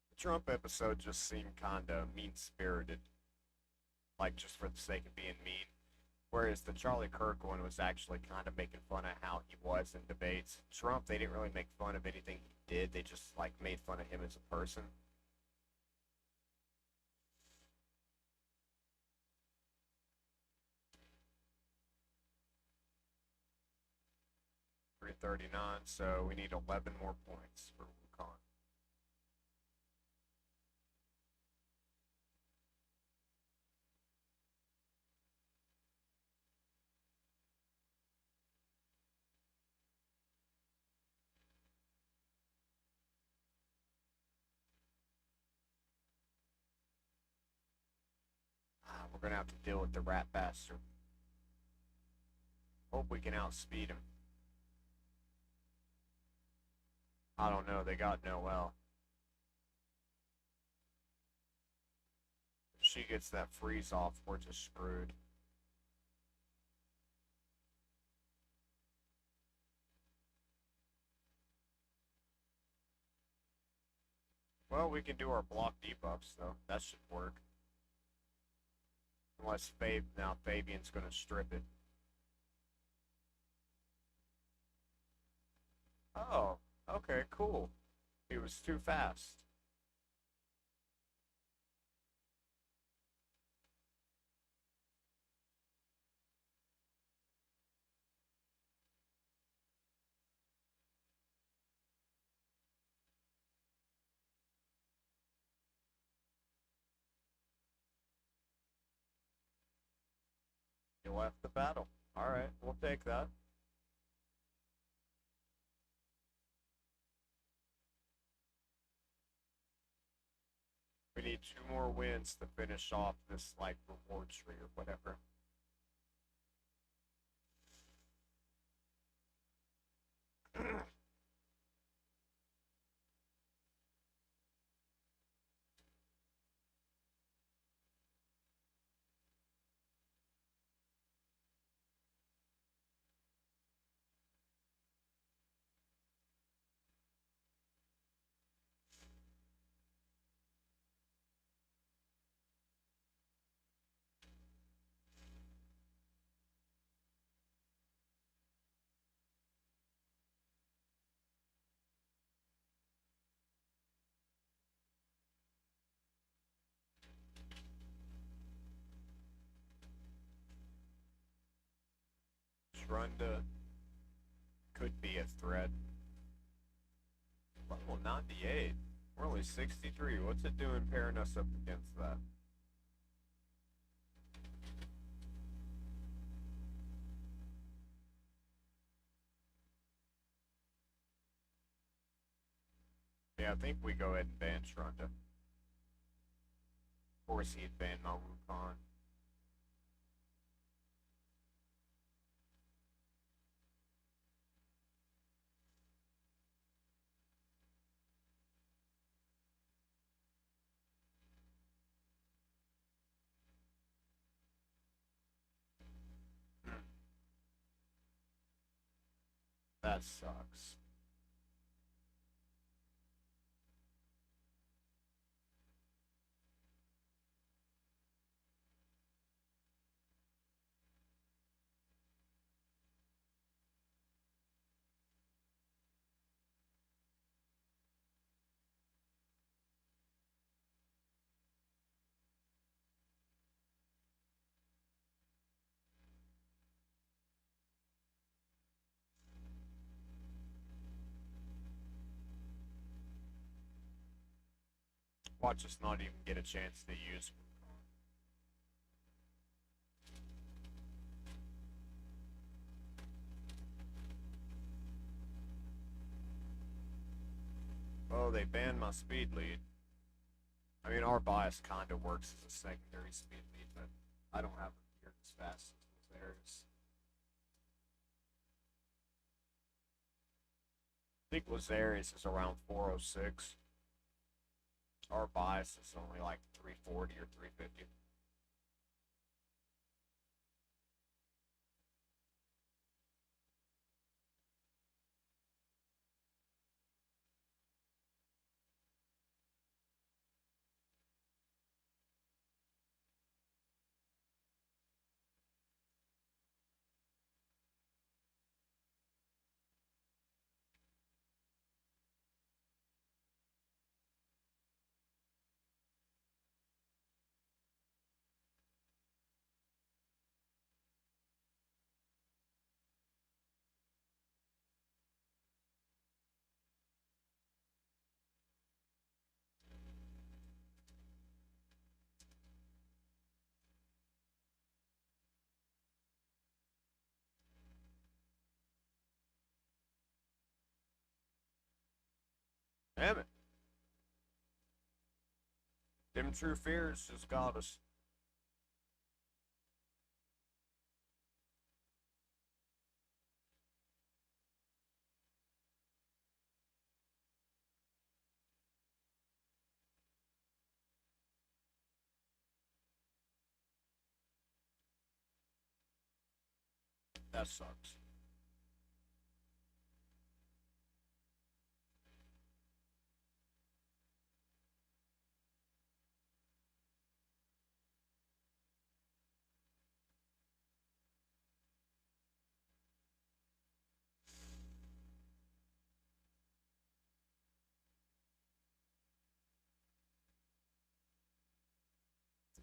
The Trump episode just seemed kinda mean-spirited. Like, just for the sake of being mean. Whereas the Charlie Kirk one was actually kind of making fun of how he was in debates. Trump, they didn't really make fun of anything he did. They just, like, made fun of him as a person. 339, so we need 11 more points for Wukong. We're gonna have to deal with the rat bastard. Hope we can outspeed him. I don't know, they got Noelle. If she gets that freeze off, we're just screwed. Well, we can do our block debuffs, though. That should work. Unless now Fabian's gonna strip it. Oh, okay, cool. He was too fast. You left the battle. Alright, we'll take that. We need 2 more wins to finish off this, like, reward tree or whatever. Shrunda could be a threat. Level 98. We're only 63. What's it doing pairing us up against that? Yeah, I think we go ahead and ban Shrunda. Of course he'd ban Mawu Khan. That sucks. Watch us not even get a chance to use Wukong. Oh, they banned my speed lead. I mean, our bias kind of works as a secondary speed lead, but I don't have it here as fast as theirs. I think Lazarius is around 406. Our bias is only like 340 or 350. Damn it. Them true fears just got us. That sucks.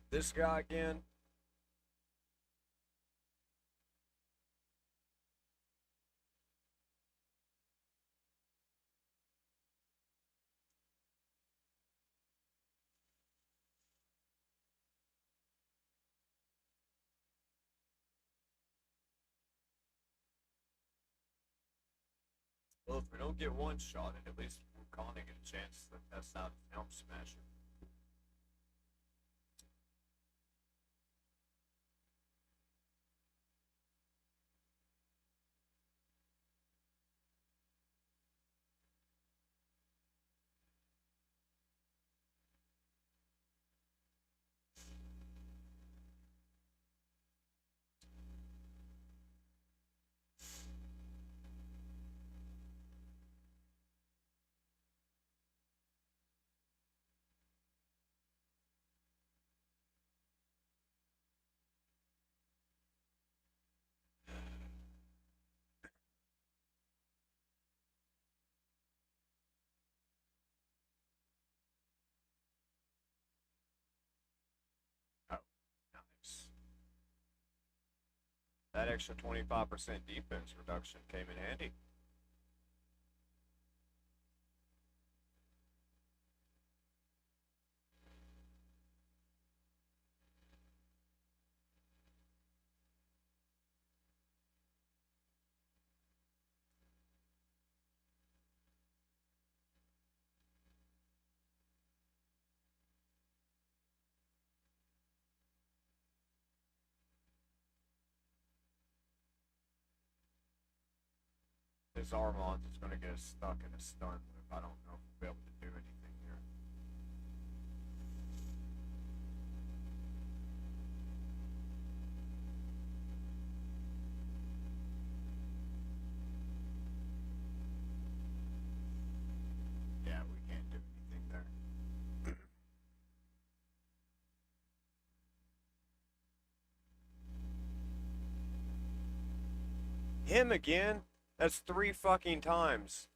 This guy again. Well, if we don't get one shot, at least Wukong get a chance to test out Helm Smasher. Oh, nice. That extra 25% defense reduction came in handy. His Armand is going to get us stuck in a stun loop. I don't know if we'll be able to do anything here. Yeah, we can't do anything there. Him again? That's 3 fucking times.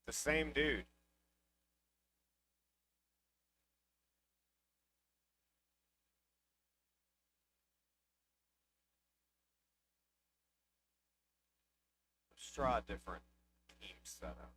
The same dude. Let's try a different team setup.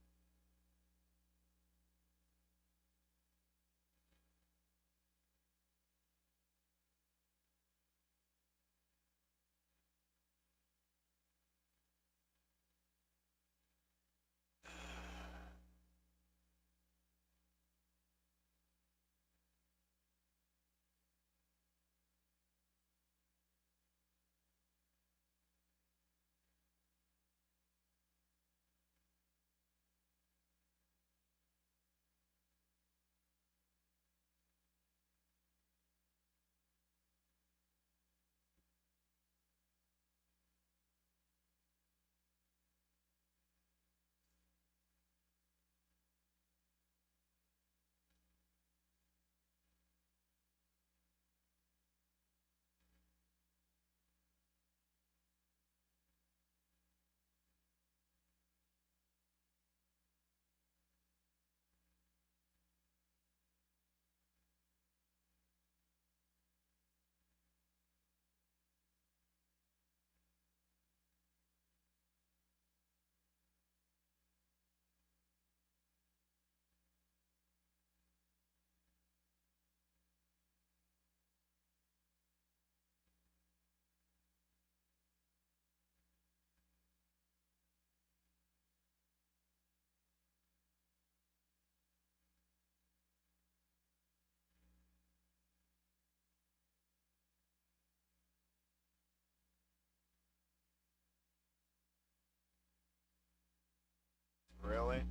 Really?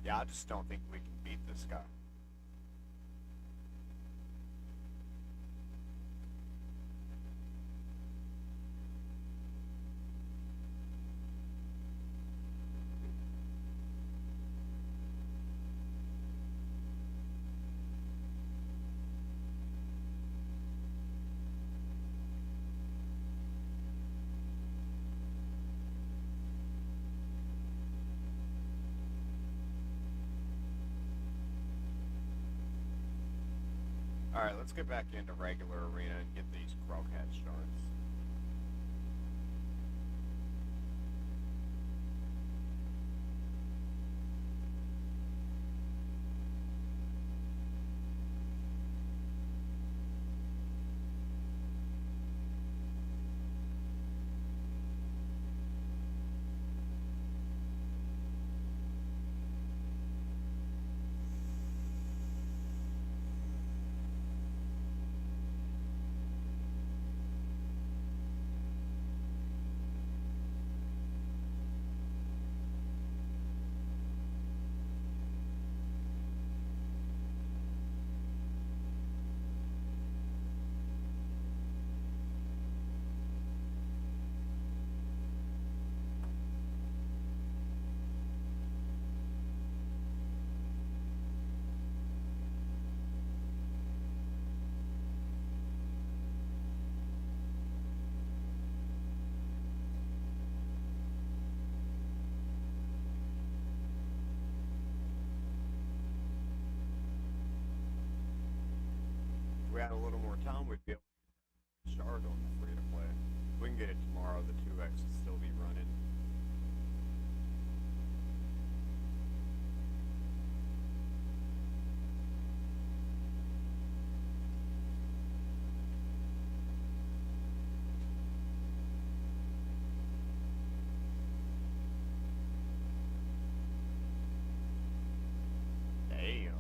Yeah, I just don't think we can beat this guy. Alright, let's get back into regular arena and get these Crocat shards. had a little more time, we'd be able to get SHARD on the free to play. If we can get it tomorrow, the 2x will still be running. Damn.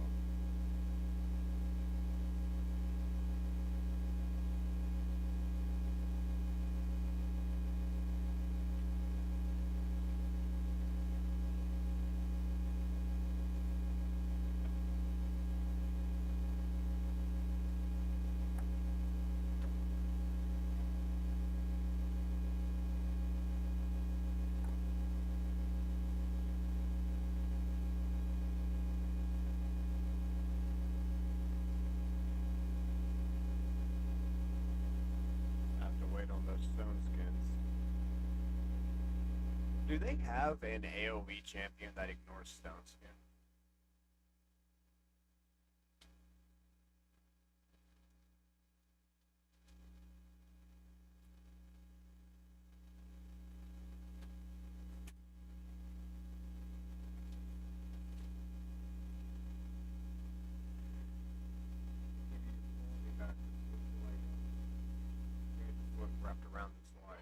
I have to wait on those stone skins. Do they have an AoE champion that ignores stone skin? Wrapped around this line.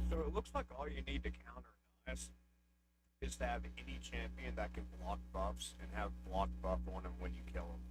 So it looks like all you need to counter Nice is to have any champion that can block buffs and have block buff on him when you kill him.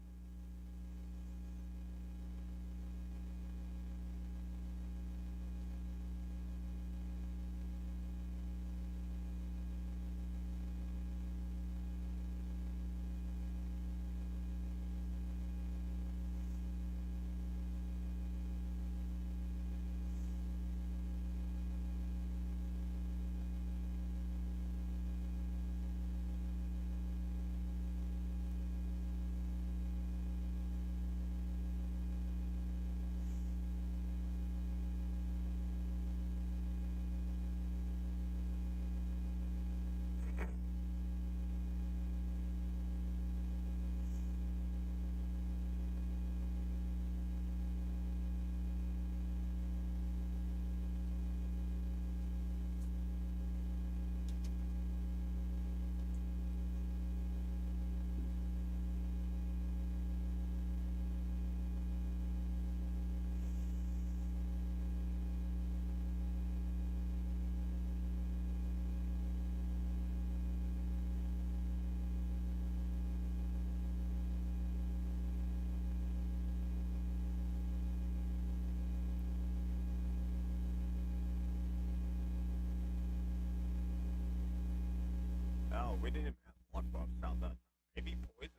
Oh, we didn't have block buffs out that time. Maybe poison.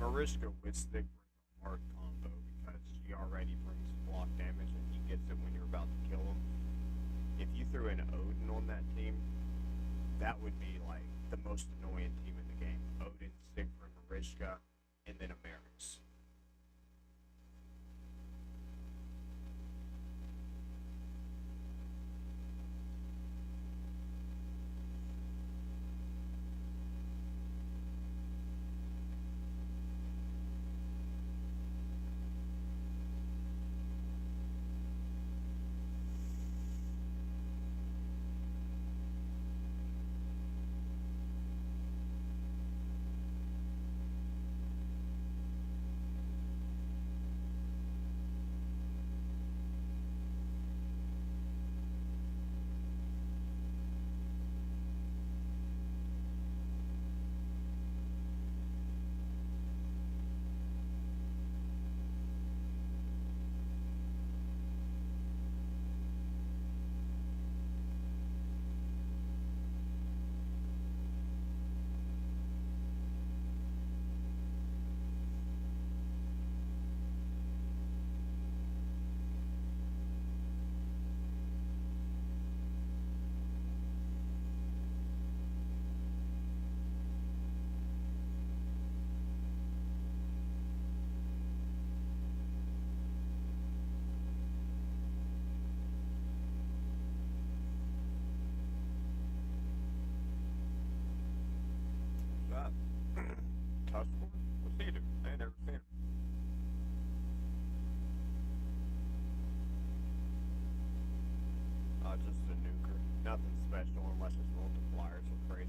Mariska with Stick brings a hard combo because she already brings block damage and he gets it when you're about to kill him. If you threw an Odin on that team, that would be like the most annoying team in the game. Odin, Sigrid, Mariska, and then Ameris. That Tusk one? What's he do? I ain't never seen him. Just a nuker. Nothing special unless his multipliers are crazy.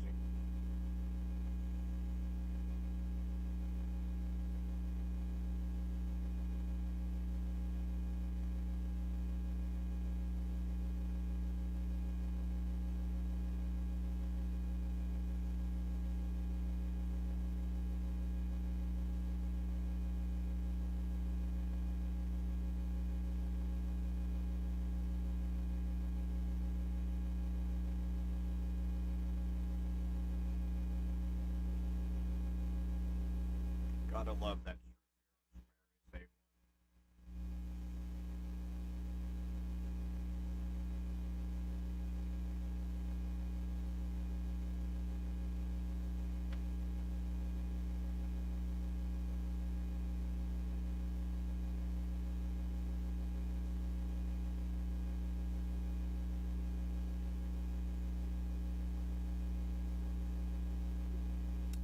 Gotta love that. Save.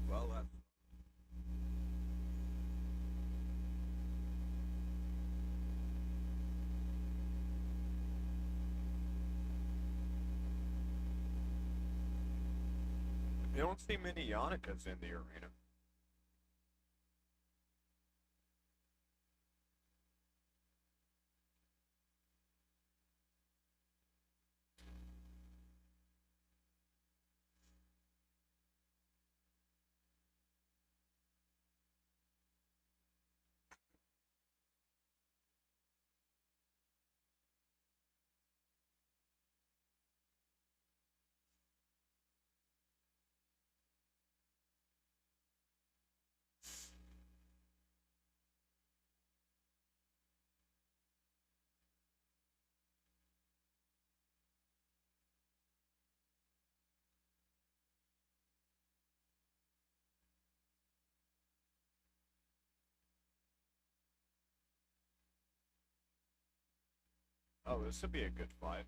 Well, that's you don't see many Yonikas in the arena. Oh, this would be a good fight.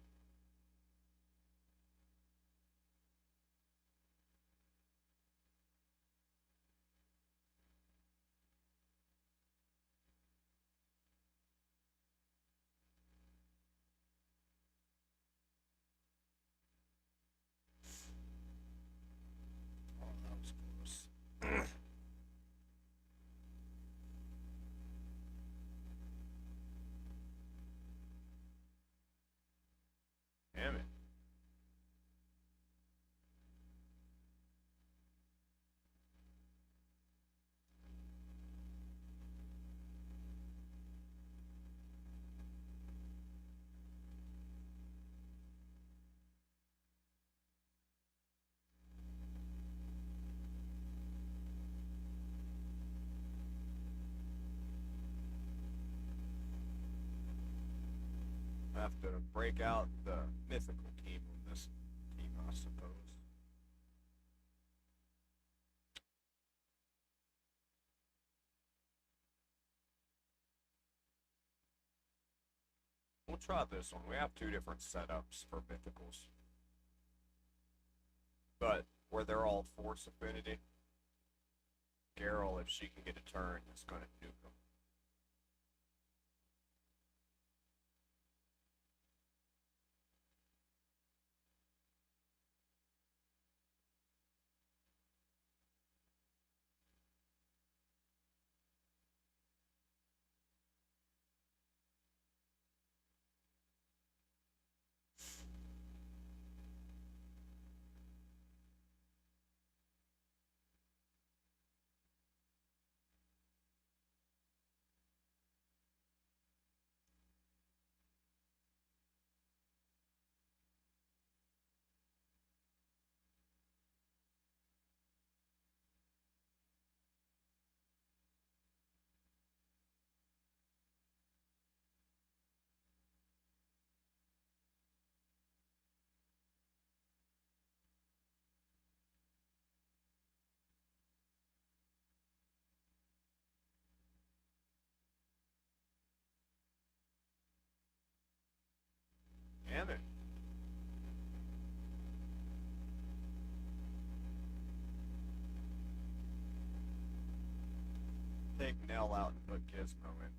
Oh, that was close. have to break out the mythical team on this team, I suppose. We'll try this one. We have two different setups for mythicals. But where they're all force affinity, Garrel, if she can get a turn, is going to nuke them. Damn it. Take Nell out and put Gizmo in.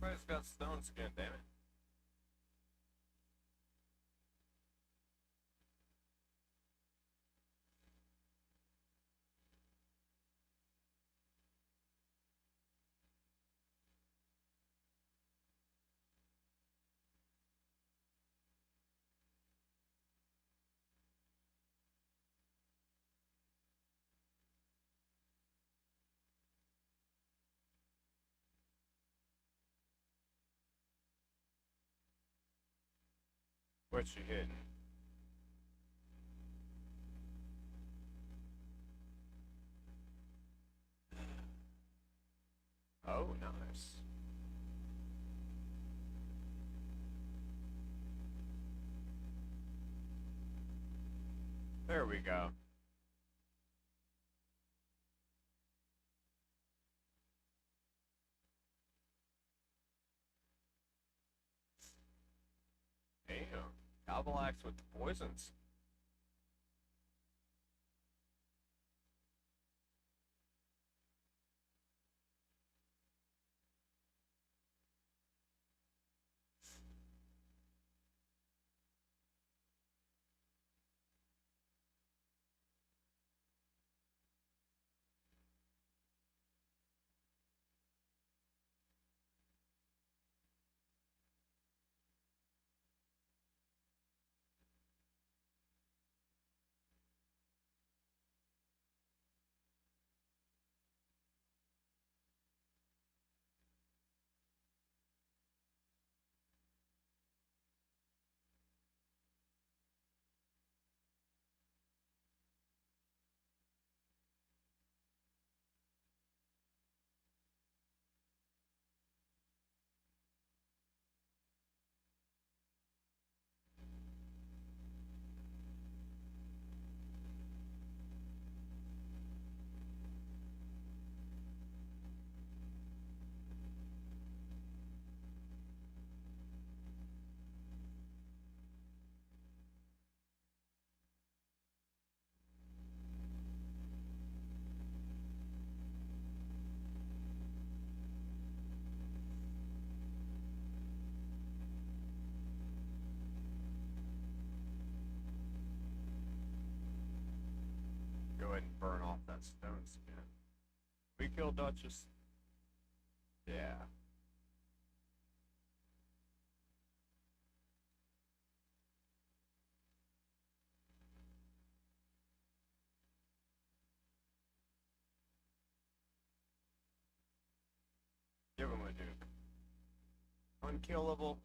Everybody's got stones again, damn it. What you hitting? Oh, nice. There we go. Damn. Cavalax with the poisons. Go ahead and burn off that stone skin. We kill Duchess? Yeah. Unkillable.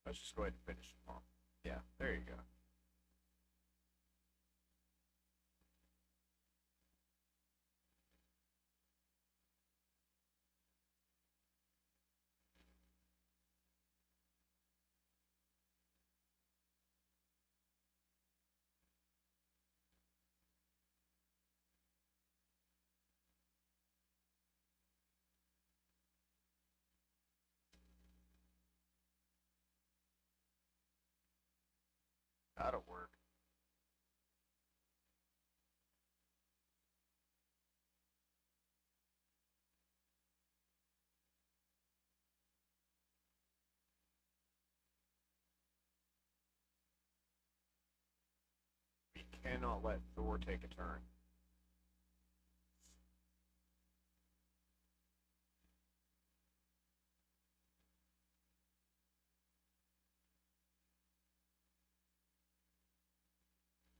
Let's just go ahead and finish him off. Yeah, there you go. That'll work. We cannot let Thor take a turn.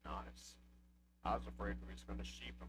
Nice. I was afraid we was going to sheep him.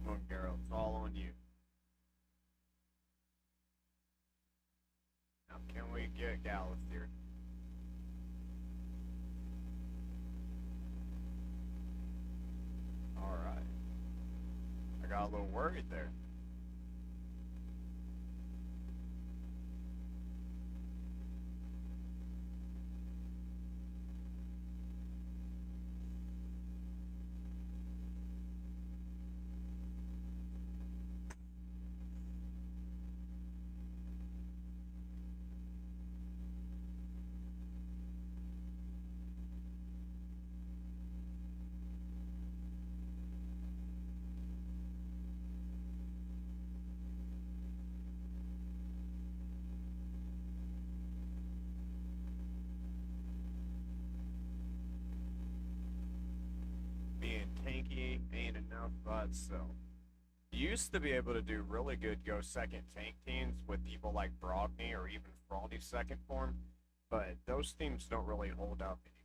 Come on, Geralt. It's all on you. Now, can we get Gallus here? Alright. I got a little worried there. Being tanky ain't enough by itself. You used to be able to do really good go second tank teams with people like Brogny or even Fraldy's second form, but those teams don't really hold up anymore.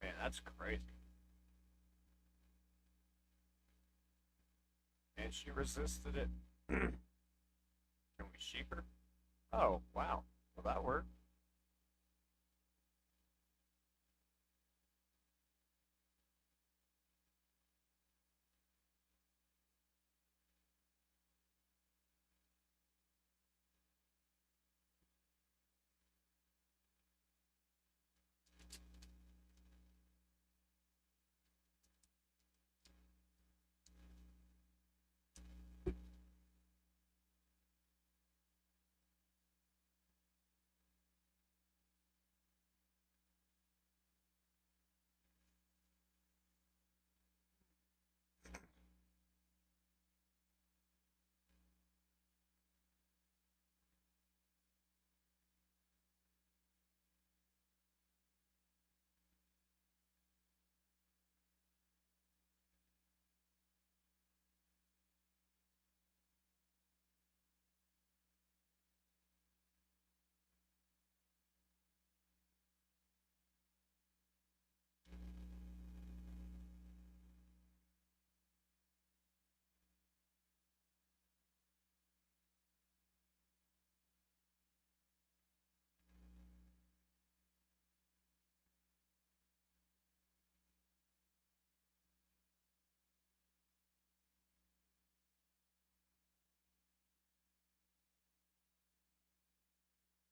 Man, that's crazy. And she resisted it. Can we sheep her? Oh, wow. Well, that worked.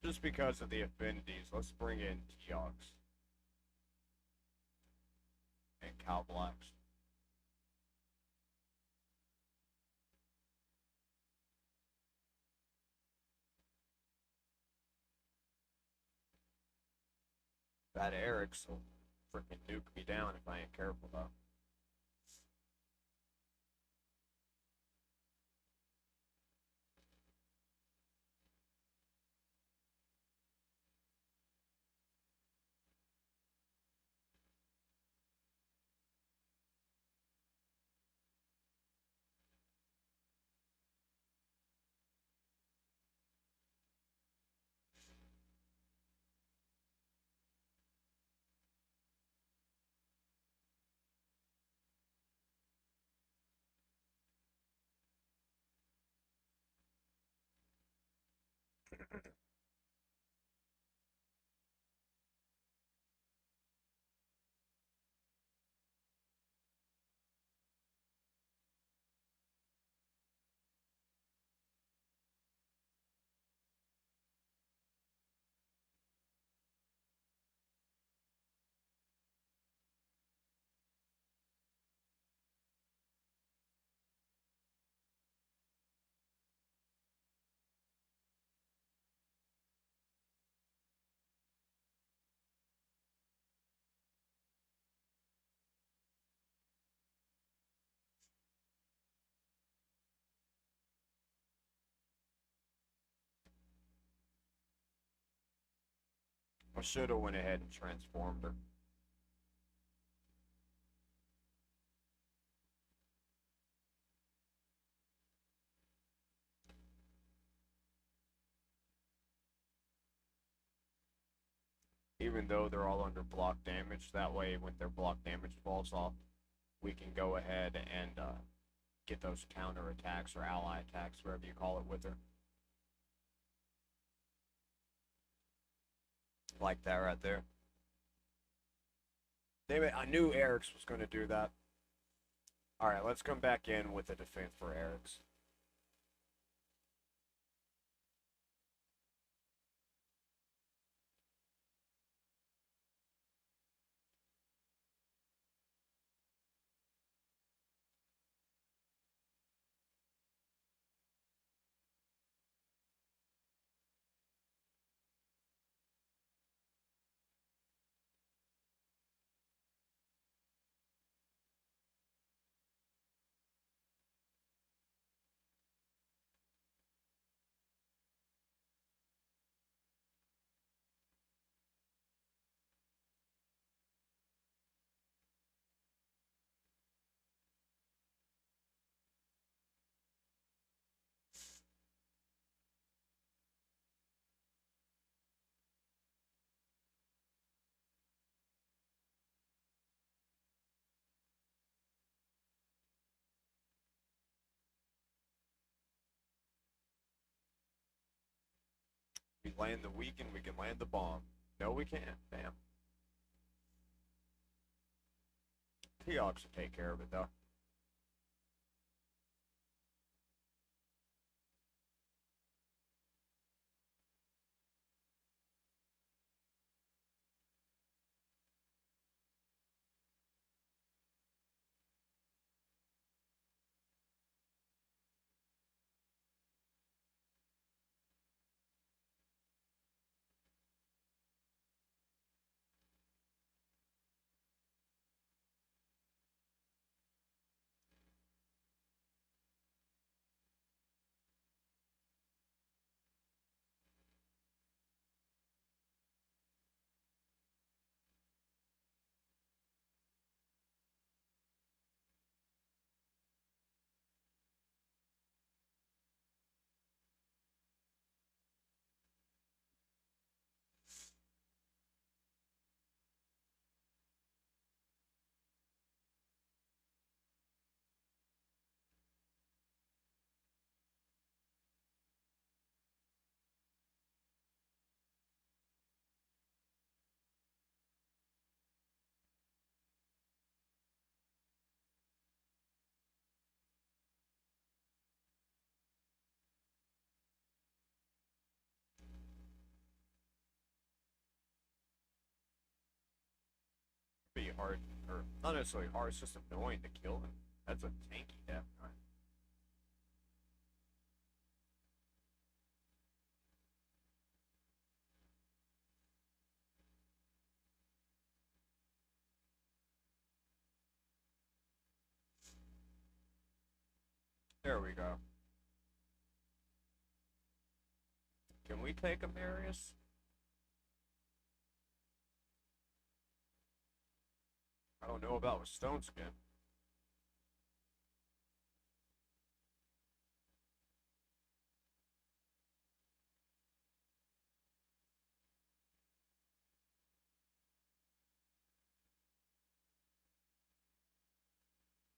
Just because of the affinities, let's bring in Teox and Cowblacks. That Eric's will freaking nuke me down if I ain't careful though. I should have went ahead and transformed her. Even though they're all under block damage, that way when their block damage falls off, we can go ahead and get those counter attacks or ally attacks, whatever you call it, with her. Like that right there. Damn it, I knew Eric's was going to do that. Alright, let's come back in with a defense for Eric's. We land the weaken, we can land the bomb. No, we can't. Bam. Teox will take care of it, though. hard, or not necessarily hard, it's just annoying to kill him. That's a tanky death knife. There we go. Can we take him, Darius? I don't know about with Stone Skin.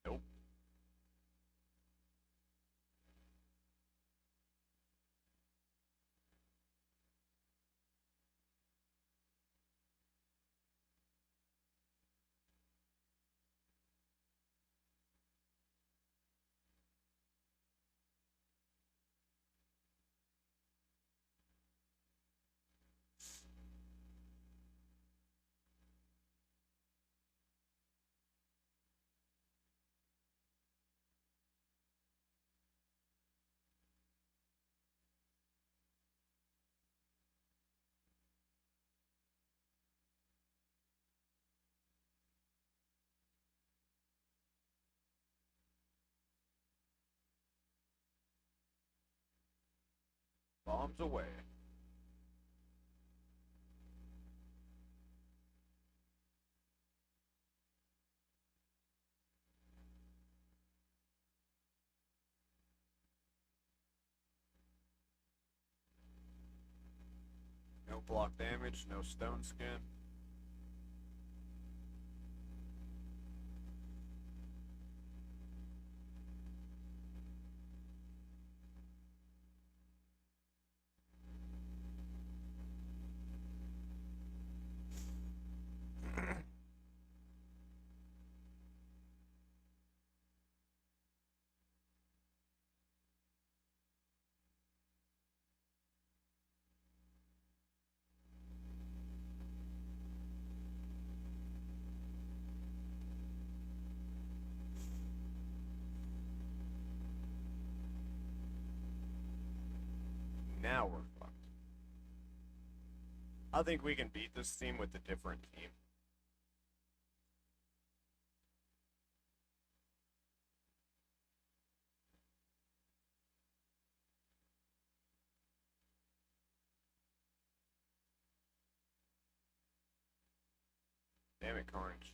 Nope. Bombs away. No block damage, no Stone Skin. Now we're fucked. I think we can beat this team with a different team. Damn it, Carnage.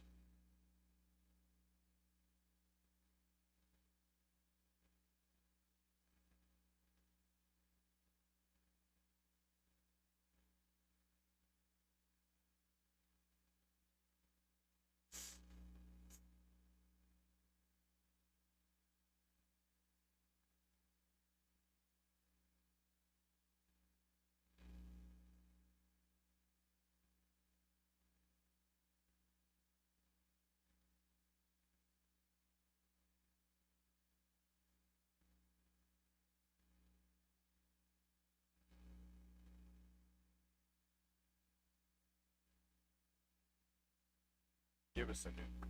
Give us a nuke.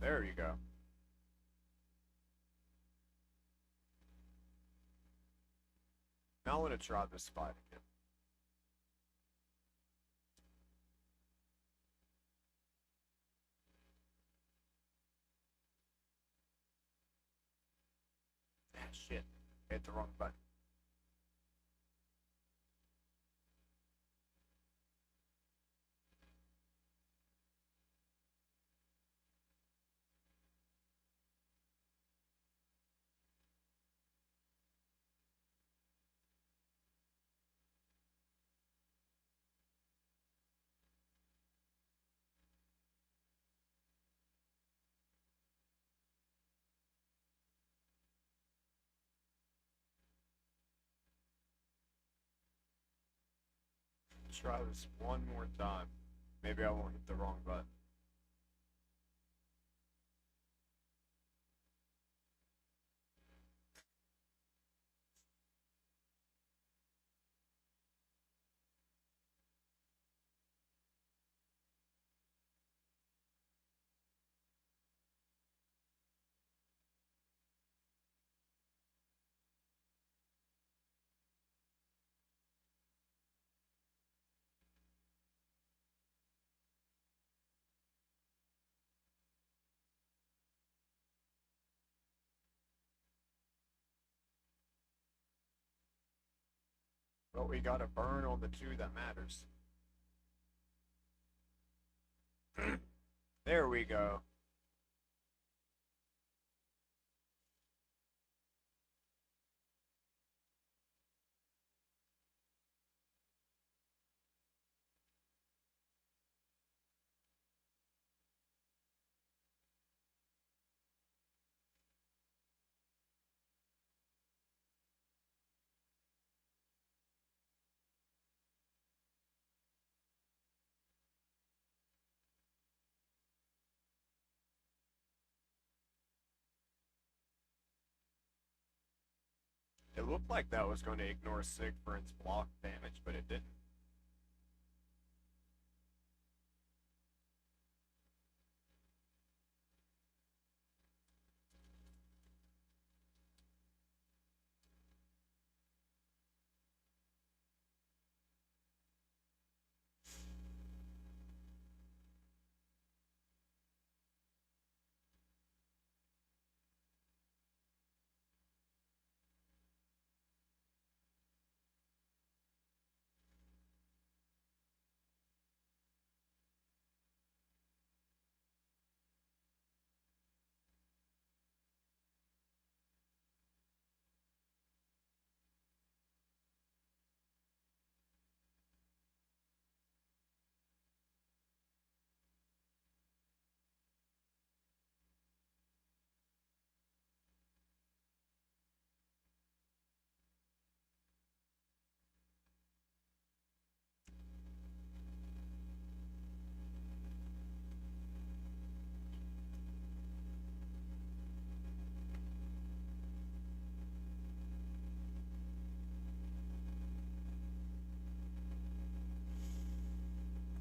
There you go. Now I want to try this fight again. Ah, shit. Hit the wrong button. Try this one more time. Maybe I won't hit the wrong button. But we got a burn on the 2 that matters. There we go. It looked like that was going to ignore Sigfrin's block damage, but it didn't.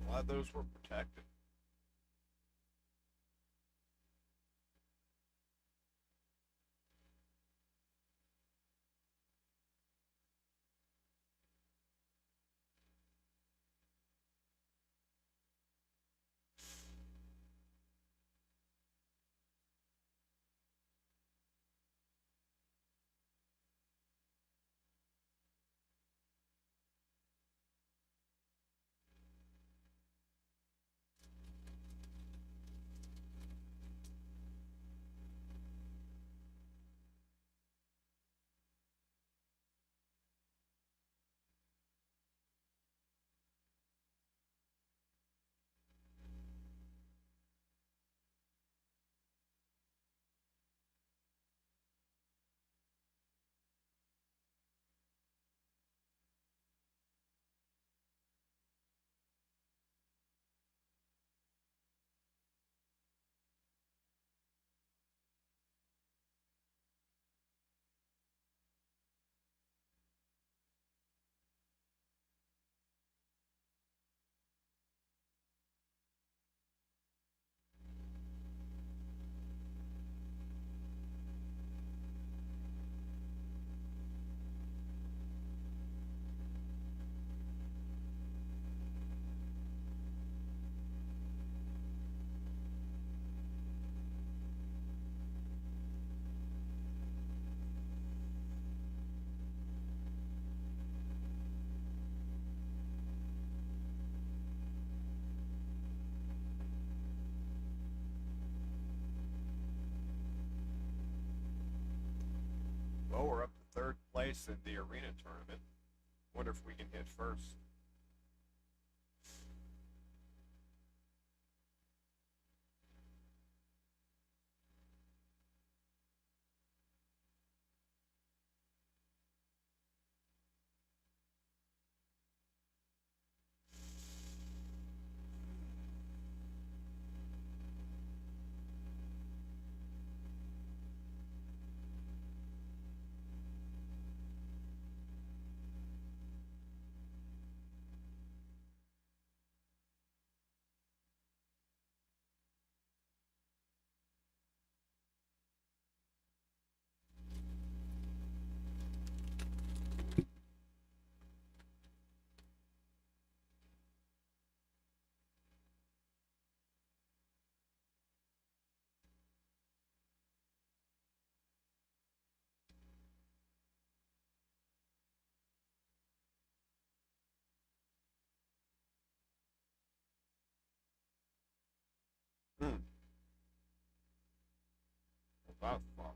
Glad those were protected. Well, we're up to 3rd place in the arena tournament. Wonder if we can hit first. Hmm. Well, that's fun.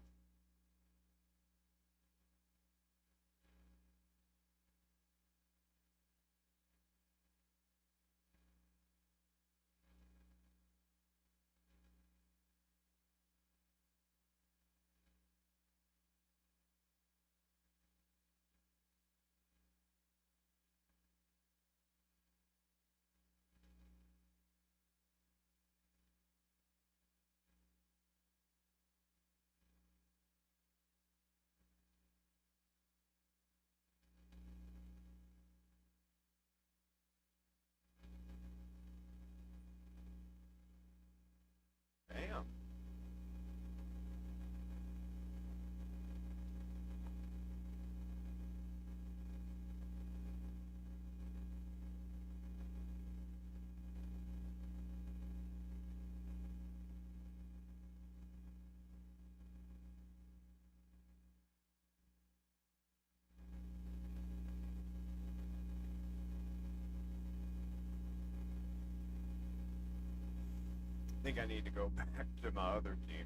Damn. I think I need to go back to my other team.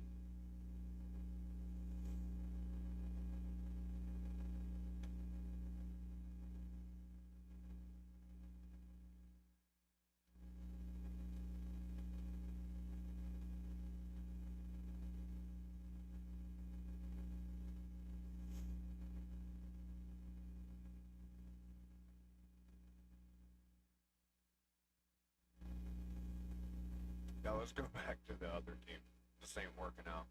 Yeah, let's go back to the other team. This ain't working out.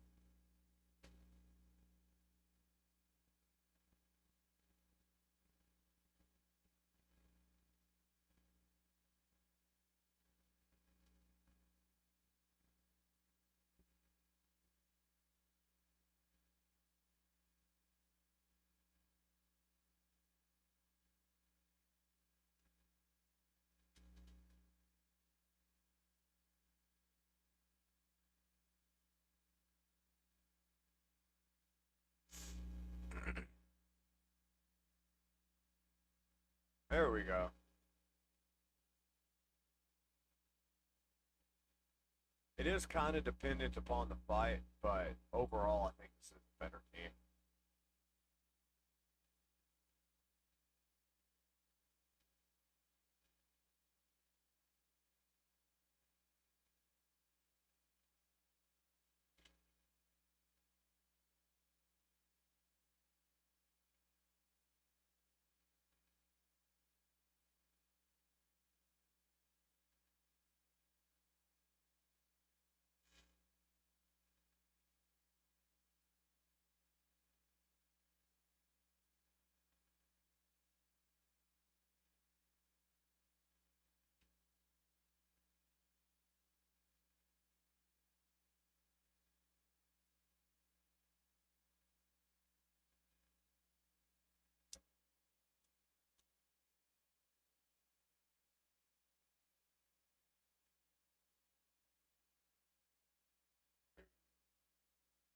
There we go. It is kind of dependent upon the fight, but overall, I think this is a better team.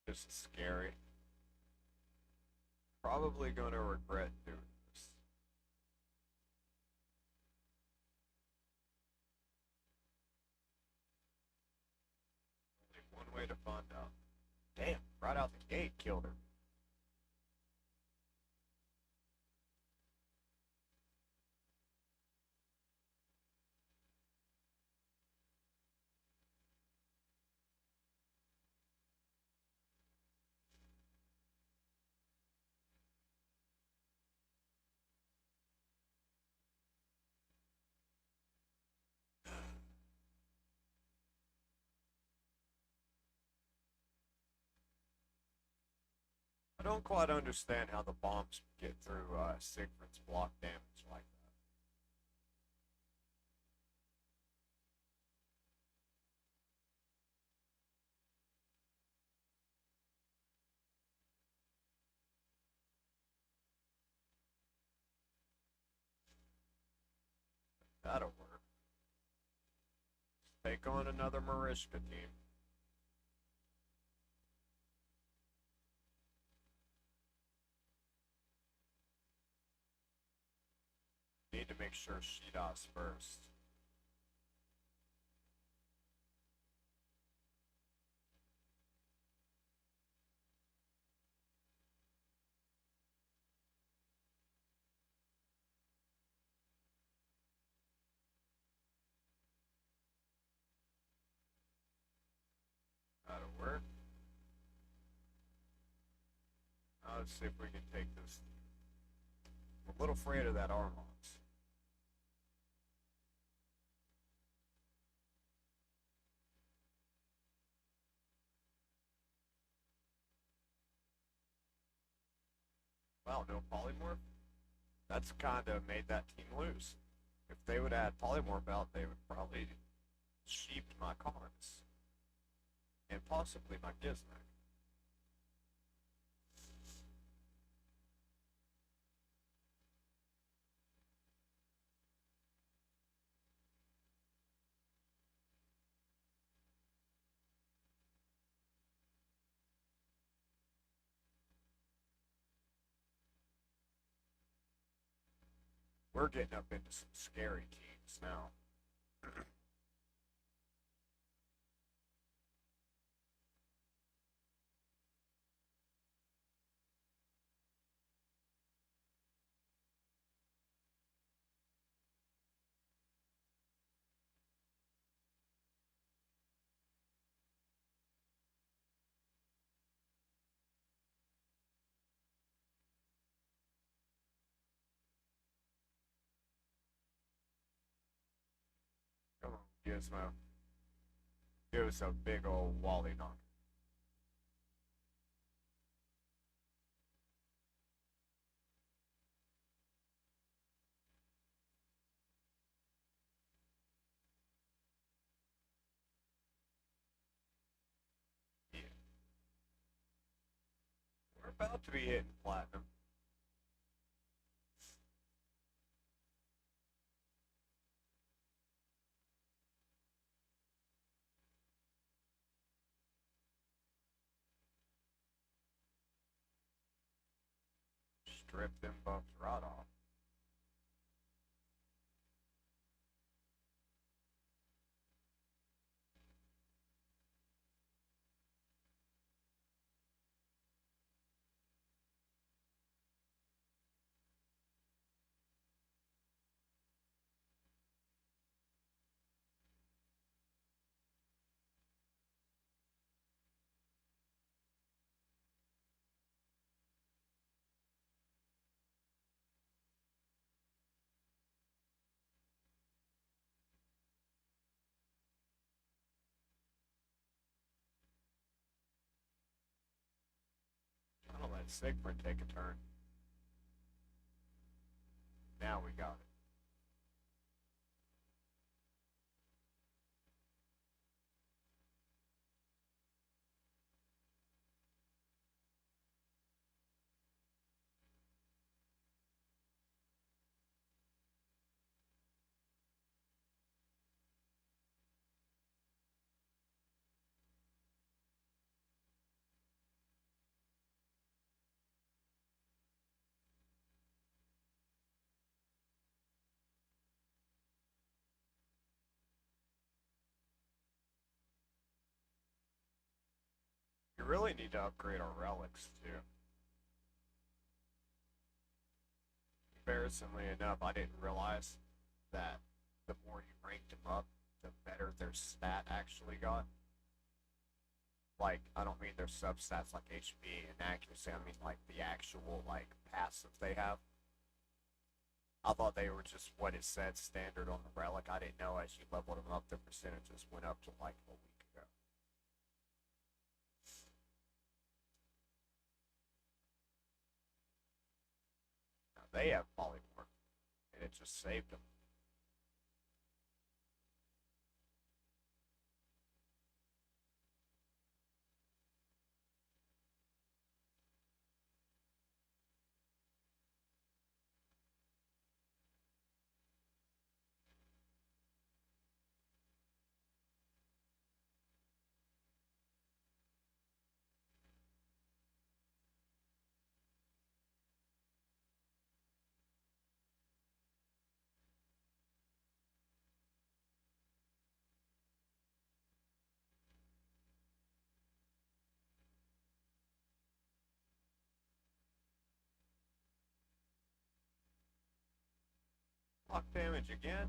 This is scary. Probably going to regret doing this. Only one way to find out. Damn, right out the gate killed her. I don't quite understand how the bombs get through Siegfried's block damage like that. That'll work. Take on another Marishka team. Need to make sure she dies first. let's see if we can take this. I'm a little afraid of that Armons. Wow, no polymorph? That's kind of made that team lose. If they would add polymorph out, they would probably sheep my comments. And possibly my Gizmo. We're getting up into some scary teams now. Come on, Gizmo. Give us a big old Wally knock. Yeah. We're about to be hitting platinum. Strip them buffs right off. Trying to let Sigmund take a turn. Now we got it. We really need to upgrade our relics too. Embarrassingly enough, I didn't realize that the more you ranked them up, the better their stat actually got. Like, I don't mean their substats like HP and accuracy, I mean like the actual like passive they have. I thought they were just what it said standard on the relic. I didn't know as you leveled them up, the percentages went up to like a week ago. Now they have polymorph, and it just saved them. Block damage again.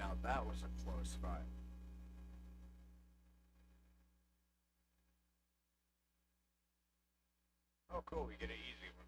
Now that was a close fight. Oh, cool. We get an easy one.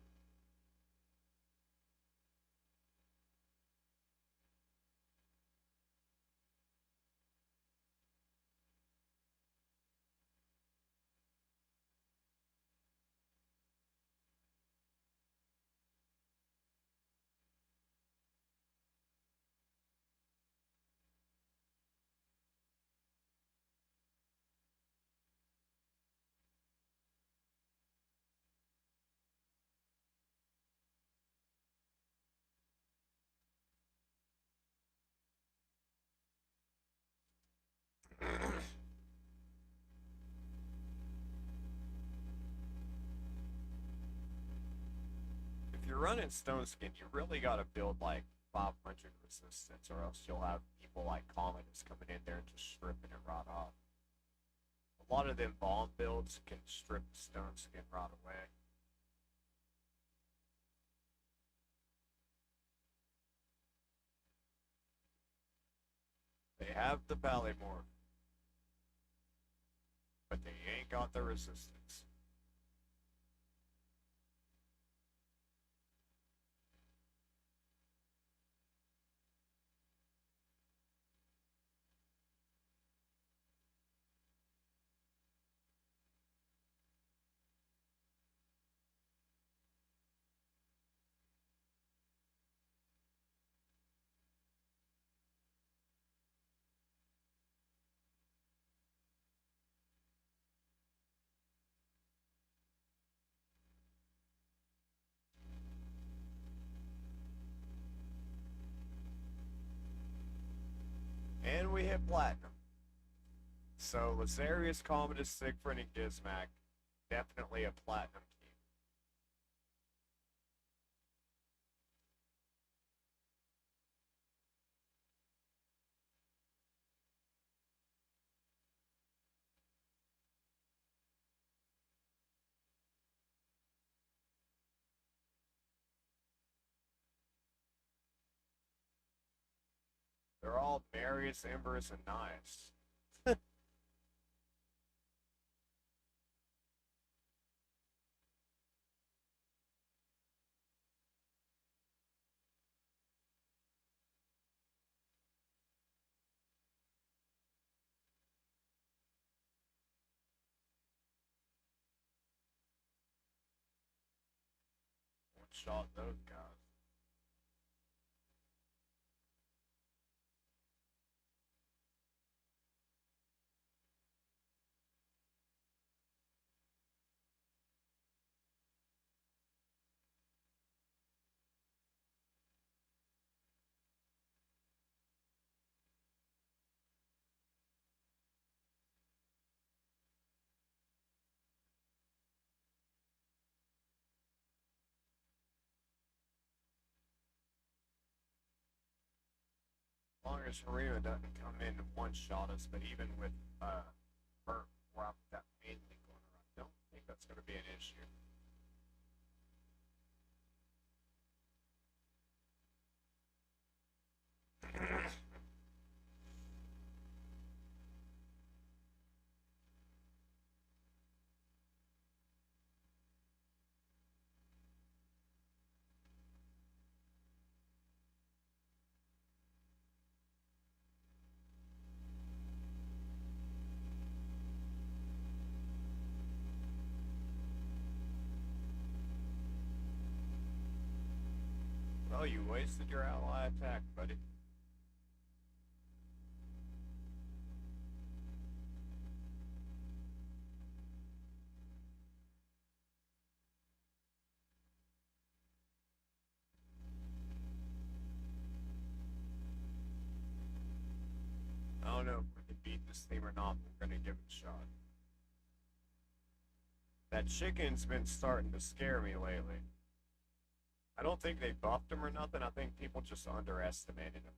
If you're running Stone Skin, you really gotta build like 500 resistance, or else you'll have people like Commodus coming in there and just stripping it right off. A lot of them bomb builds can strip Stone Skin right away. They have the Polymorph, but they ain't got the resistance. And we hit platinum. So Lazarius, Commodus, Siegfried, and Gizmak, definitely a platinum team. They're all Marius, Emberus, and Nice. One shot those guys. As long as Harima doesn't come in and one-shot us, but even with Burt Rock, that mainly going around, I don't think that's going to be an issue. Well, you wasted your ally attack, buddy. I don't know if we can beat this team or not, but we're gonna give it a shot. That chicken's been starting to scare me lately. I don't think they buffed him or nothing. I think people just underestimated him.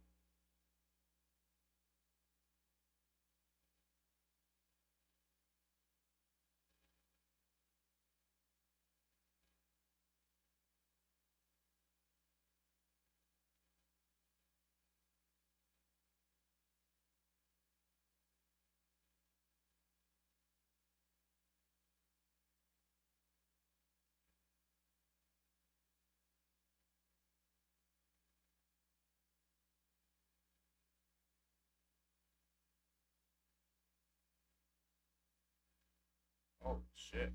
Oh shit.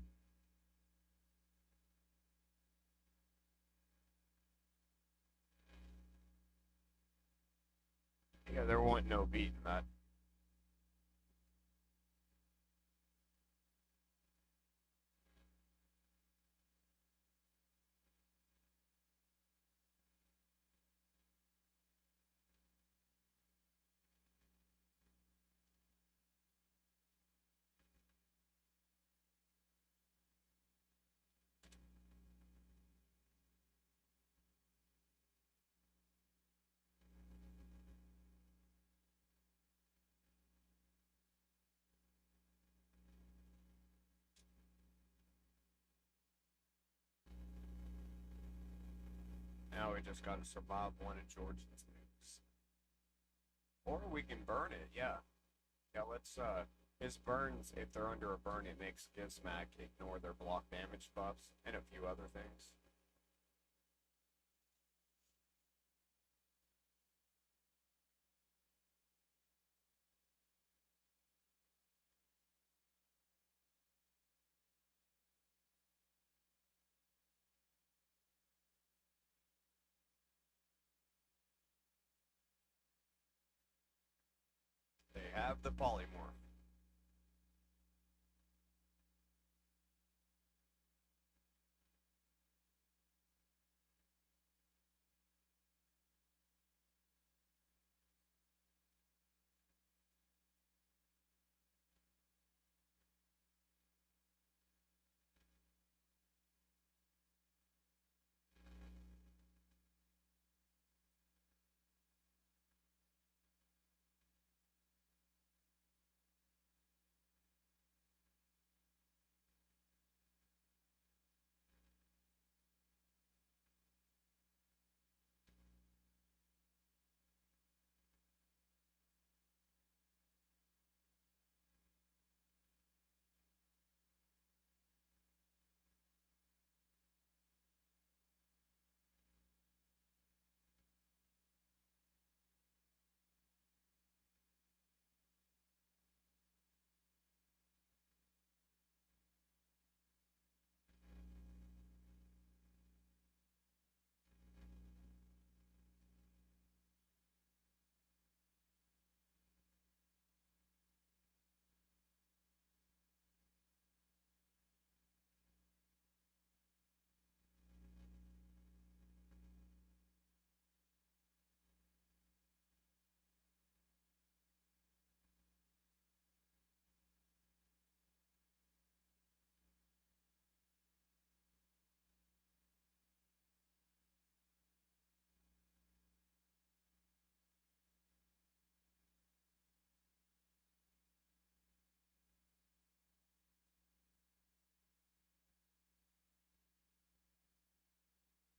Yeah, there wasn't no beating that. Now we just gotta survive one of Georgian's nukes. Or we can burn it, yeah. Yeah, let's, his burns, if they're under a burn, it makes Gizmac ignore their block damage buffs and a few other things. They have the polymorph.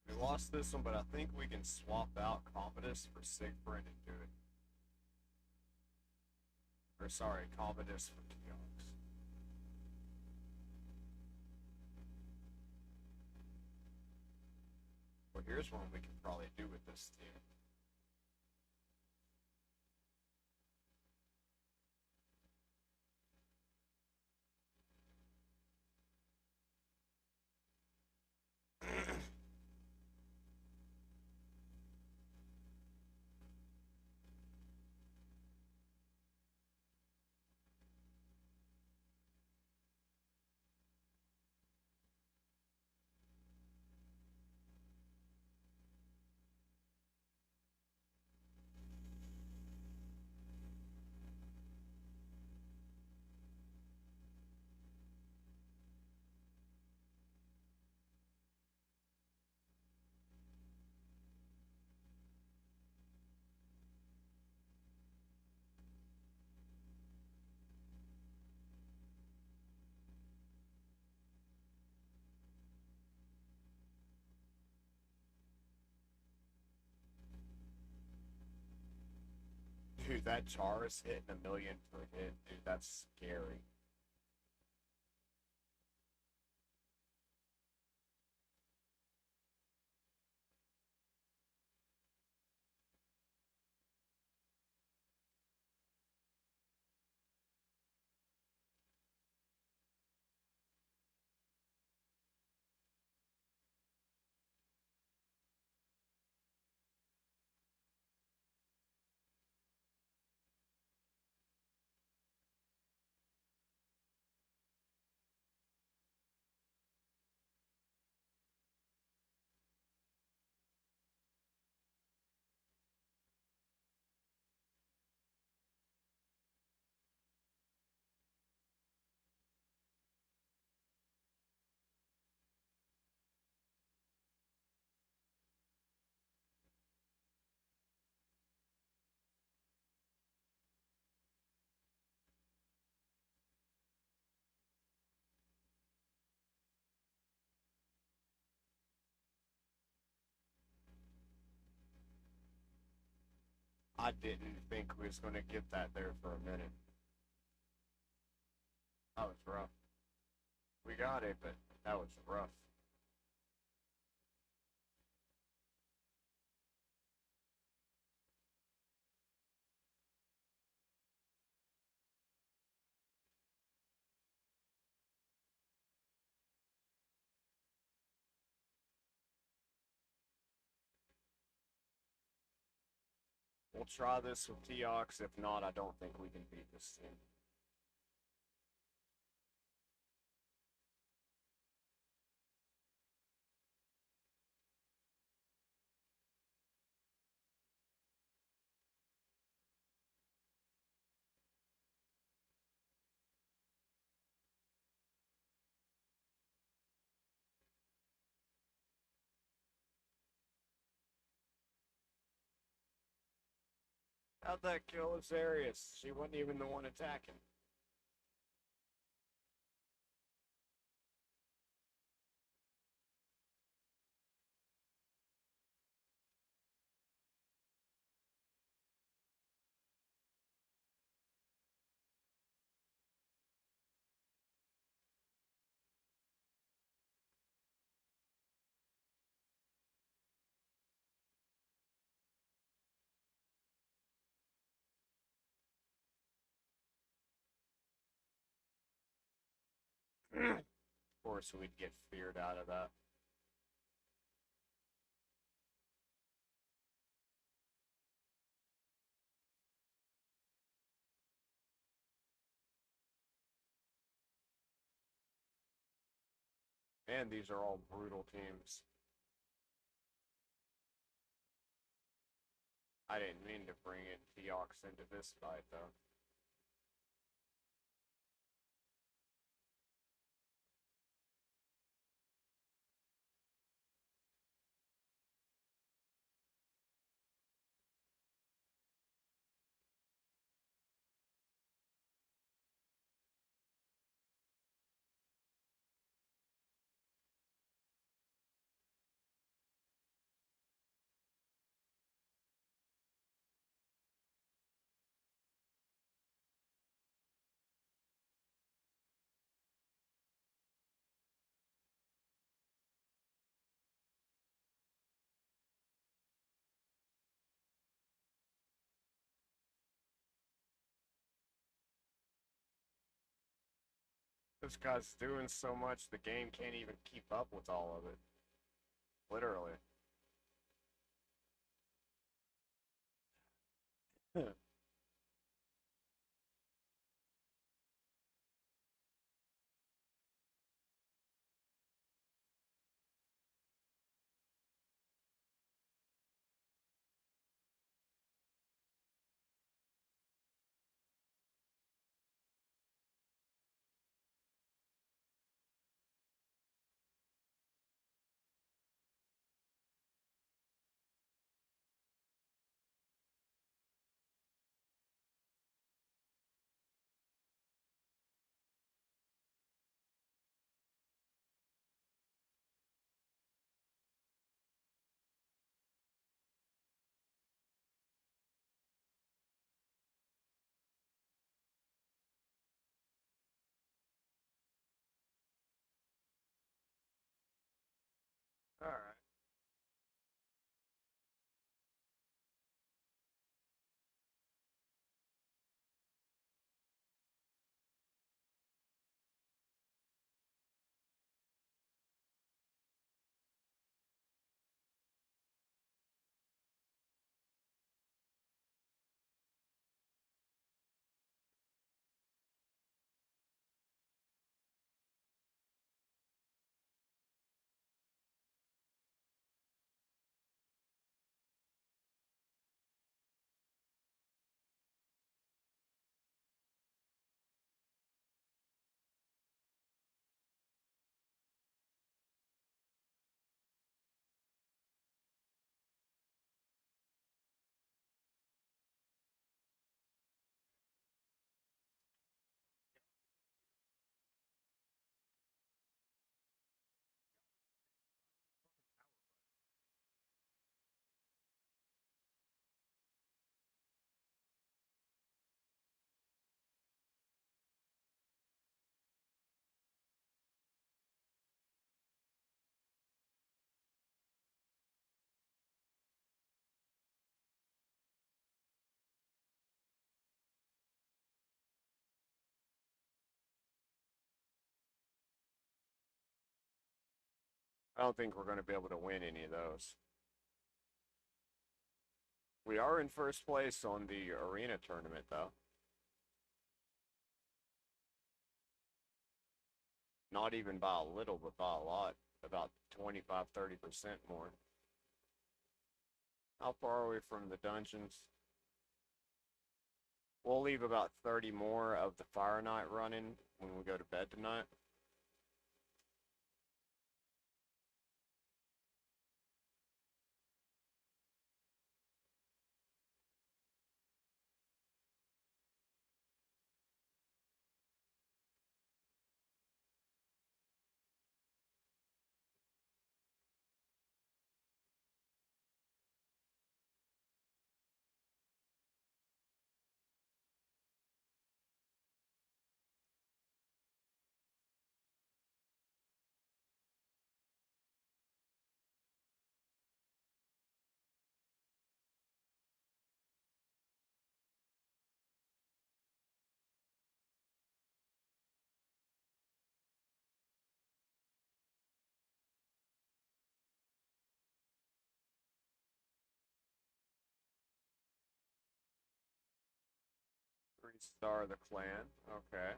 We lost this one, but I think we can swap out Commodus for Siegfried and do it. Or sorry, Commodus for Keox. Well, here's one we can probably do with this team. Dude, that char is hitting 1,000,000 per hit. Dude, that's scary. I didn't think we was gonna get that there for a minute. That was rough. We got it, but that was rough. We'll try this with Teox. If not, I don't think we can beat this team. How'd that kill Azarius? She wasn't even the one attacking. Of course, we'd get feared out of that. And these are all brutal teams. I didn't mean to bring in Teox into this fight, though. This guy's doing so much, the game can't even keep up with all of it. Literally. I don't think we're going to be able to win any of those. We are in first place on the arena tournament, though. Not even by a little, but by a lot. About 25–30% more. How far are we from the dungeons? We'll leave about 30 more of the Fire Knight running when we go to bed tonight. Three-star the clan. Okay.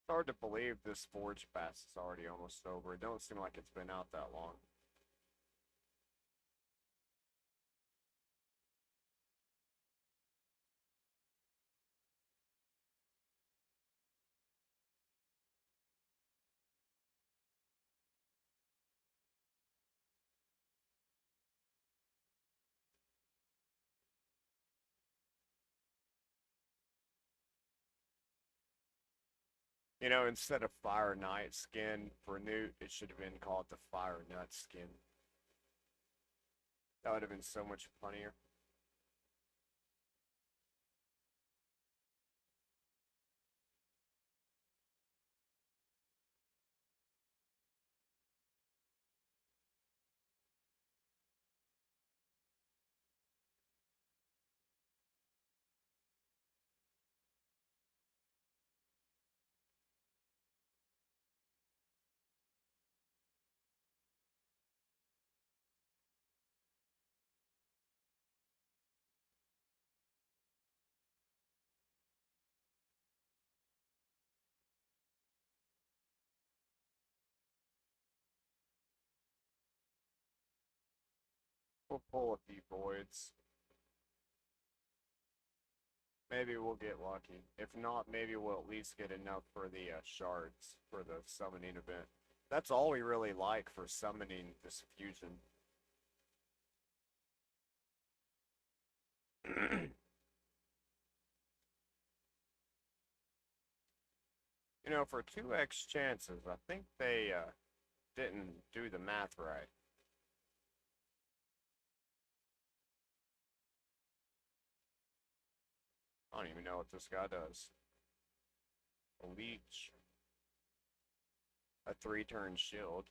It's hard to believe this Forge Pass is already almost over. It don't seem like it's been out that long. You know, instead of Fire Knight skin for Newt, it should have been called the Fire Nut skin. That would have been so much funnier. We'll pull a few voids. Maybe we'll get lucky. If not, maybe we'll at least get enough for the shards for the summoning event. That's all we really like for summoning this fusion. You know, for 2x chances, I think they didn't do the math right. I don't even know what this guy does. A leech. A 3-turn shield.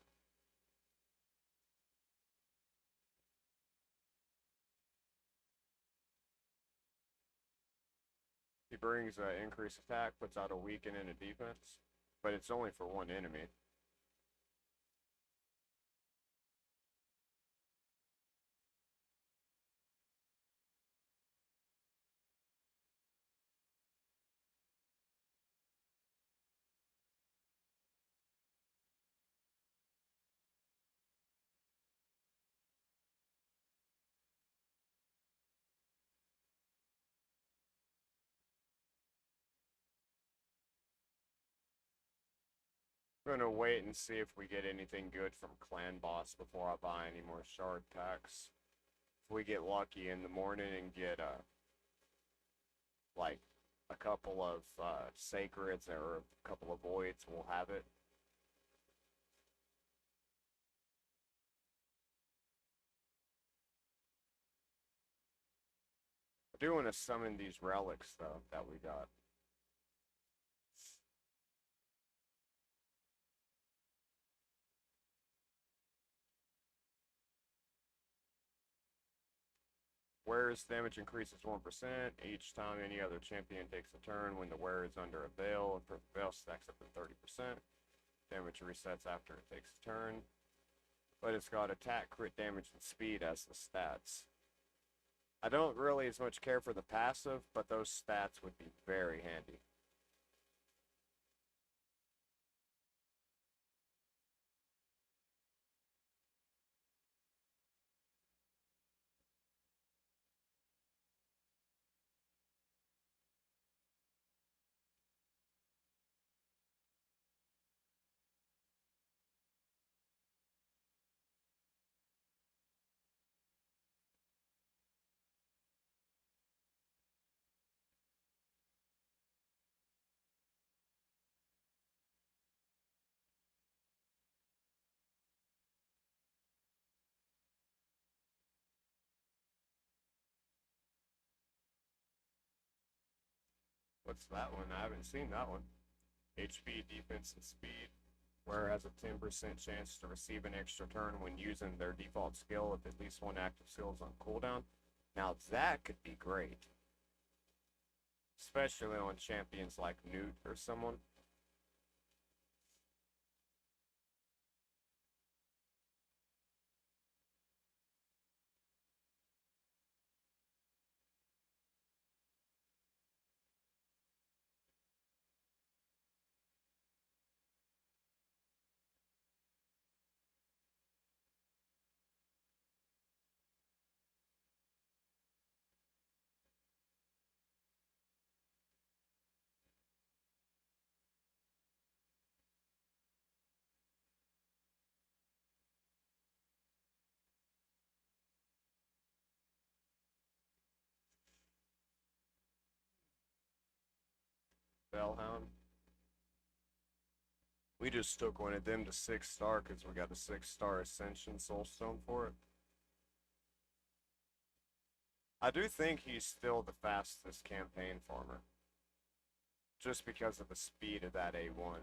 He brings increased attack, puts out a weaken and a defense, but it's only for one enemy. I'm gonna wait and see if we get anything good from Clan Boss before I buy any more shard packs. If we get lucky in the morning and get like a couple of sacreds or a couple of voids, we'll have it. do want to summon these relics, though, that we got. Wearer's damage increases 1% each time any other champion takes a turn when the wearer is under a veil. If the veil stacks up to 30%, damage resets after it takes a turn. But it's got attack, crit damage, and speed as the stats. I don't really as much care for the passive, but those stats would be very handy. What's that one? I haven't seen that one. HP, defense, and speed. Wearer has a 10% chance to receive an extra turn when using their default skill if at least one active skill is on cooldown. Now that could be great. Especially on champions like Newt or someone. Bellhound. We just took one of them to 6-star because we got a 6-star Ascension Soulstone for it. I do think he's still the fastest campaign farmer. Just because of the speed of that A1.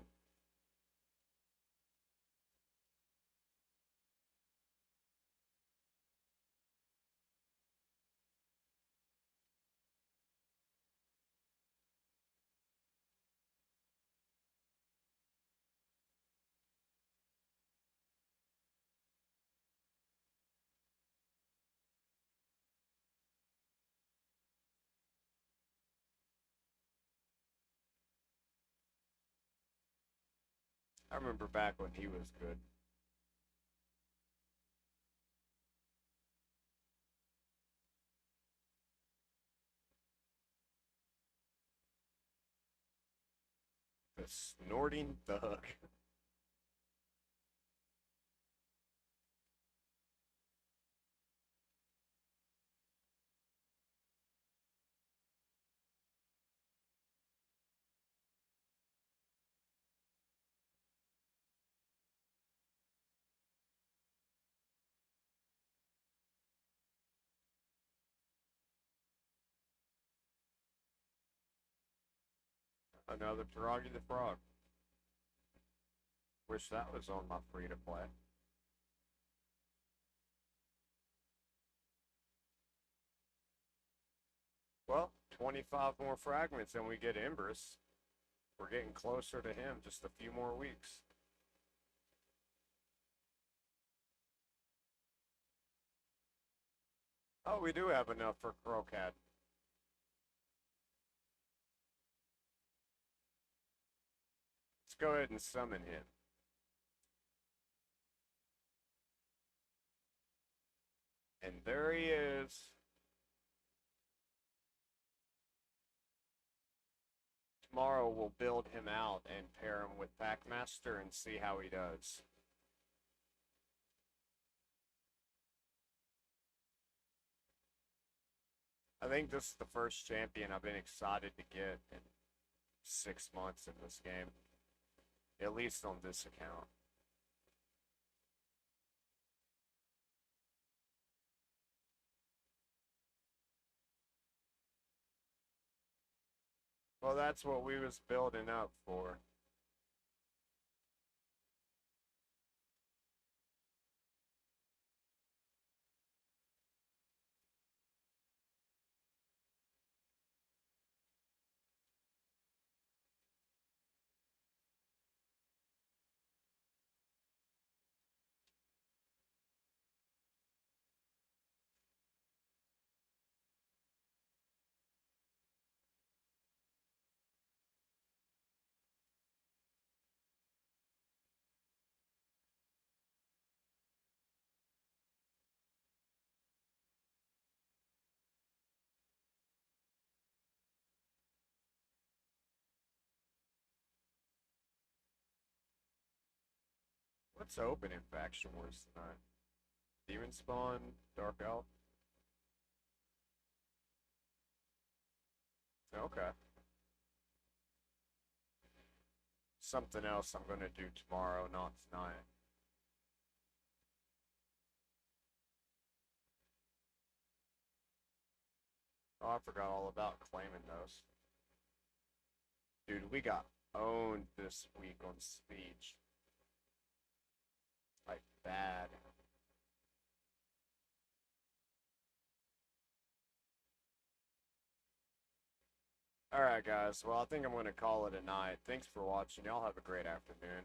I remember back when he was good. The Snorting Thug. Another Taragi the Frog. Wish that was on my free to play. Well, 25 more fragments and we get Empress. We're getting closer to him, just a few more weeks. Oh, we do have enough for Crocat. Let's go ahead and summon him. And there he is. Tomorrow we'll build him out and pair him with Packmaster and see how he does. I think this is the first champion I've been excited to get in 6 months in this game. At least on this account. Well, that's what we was building up for. What's open in Faction Wars tonight? Demon Spawn, Dark Elf? Okay. Something else I'm gonna do tomorrow, not tonight. Oh, I forgot all about claiming those. Dude, we got owned this week on speech. Like, bad. Alright, guys. Well, I think I'm going to call it a night. Thanks for watching. Y'all have a great afternoon.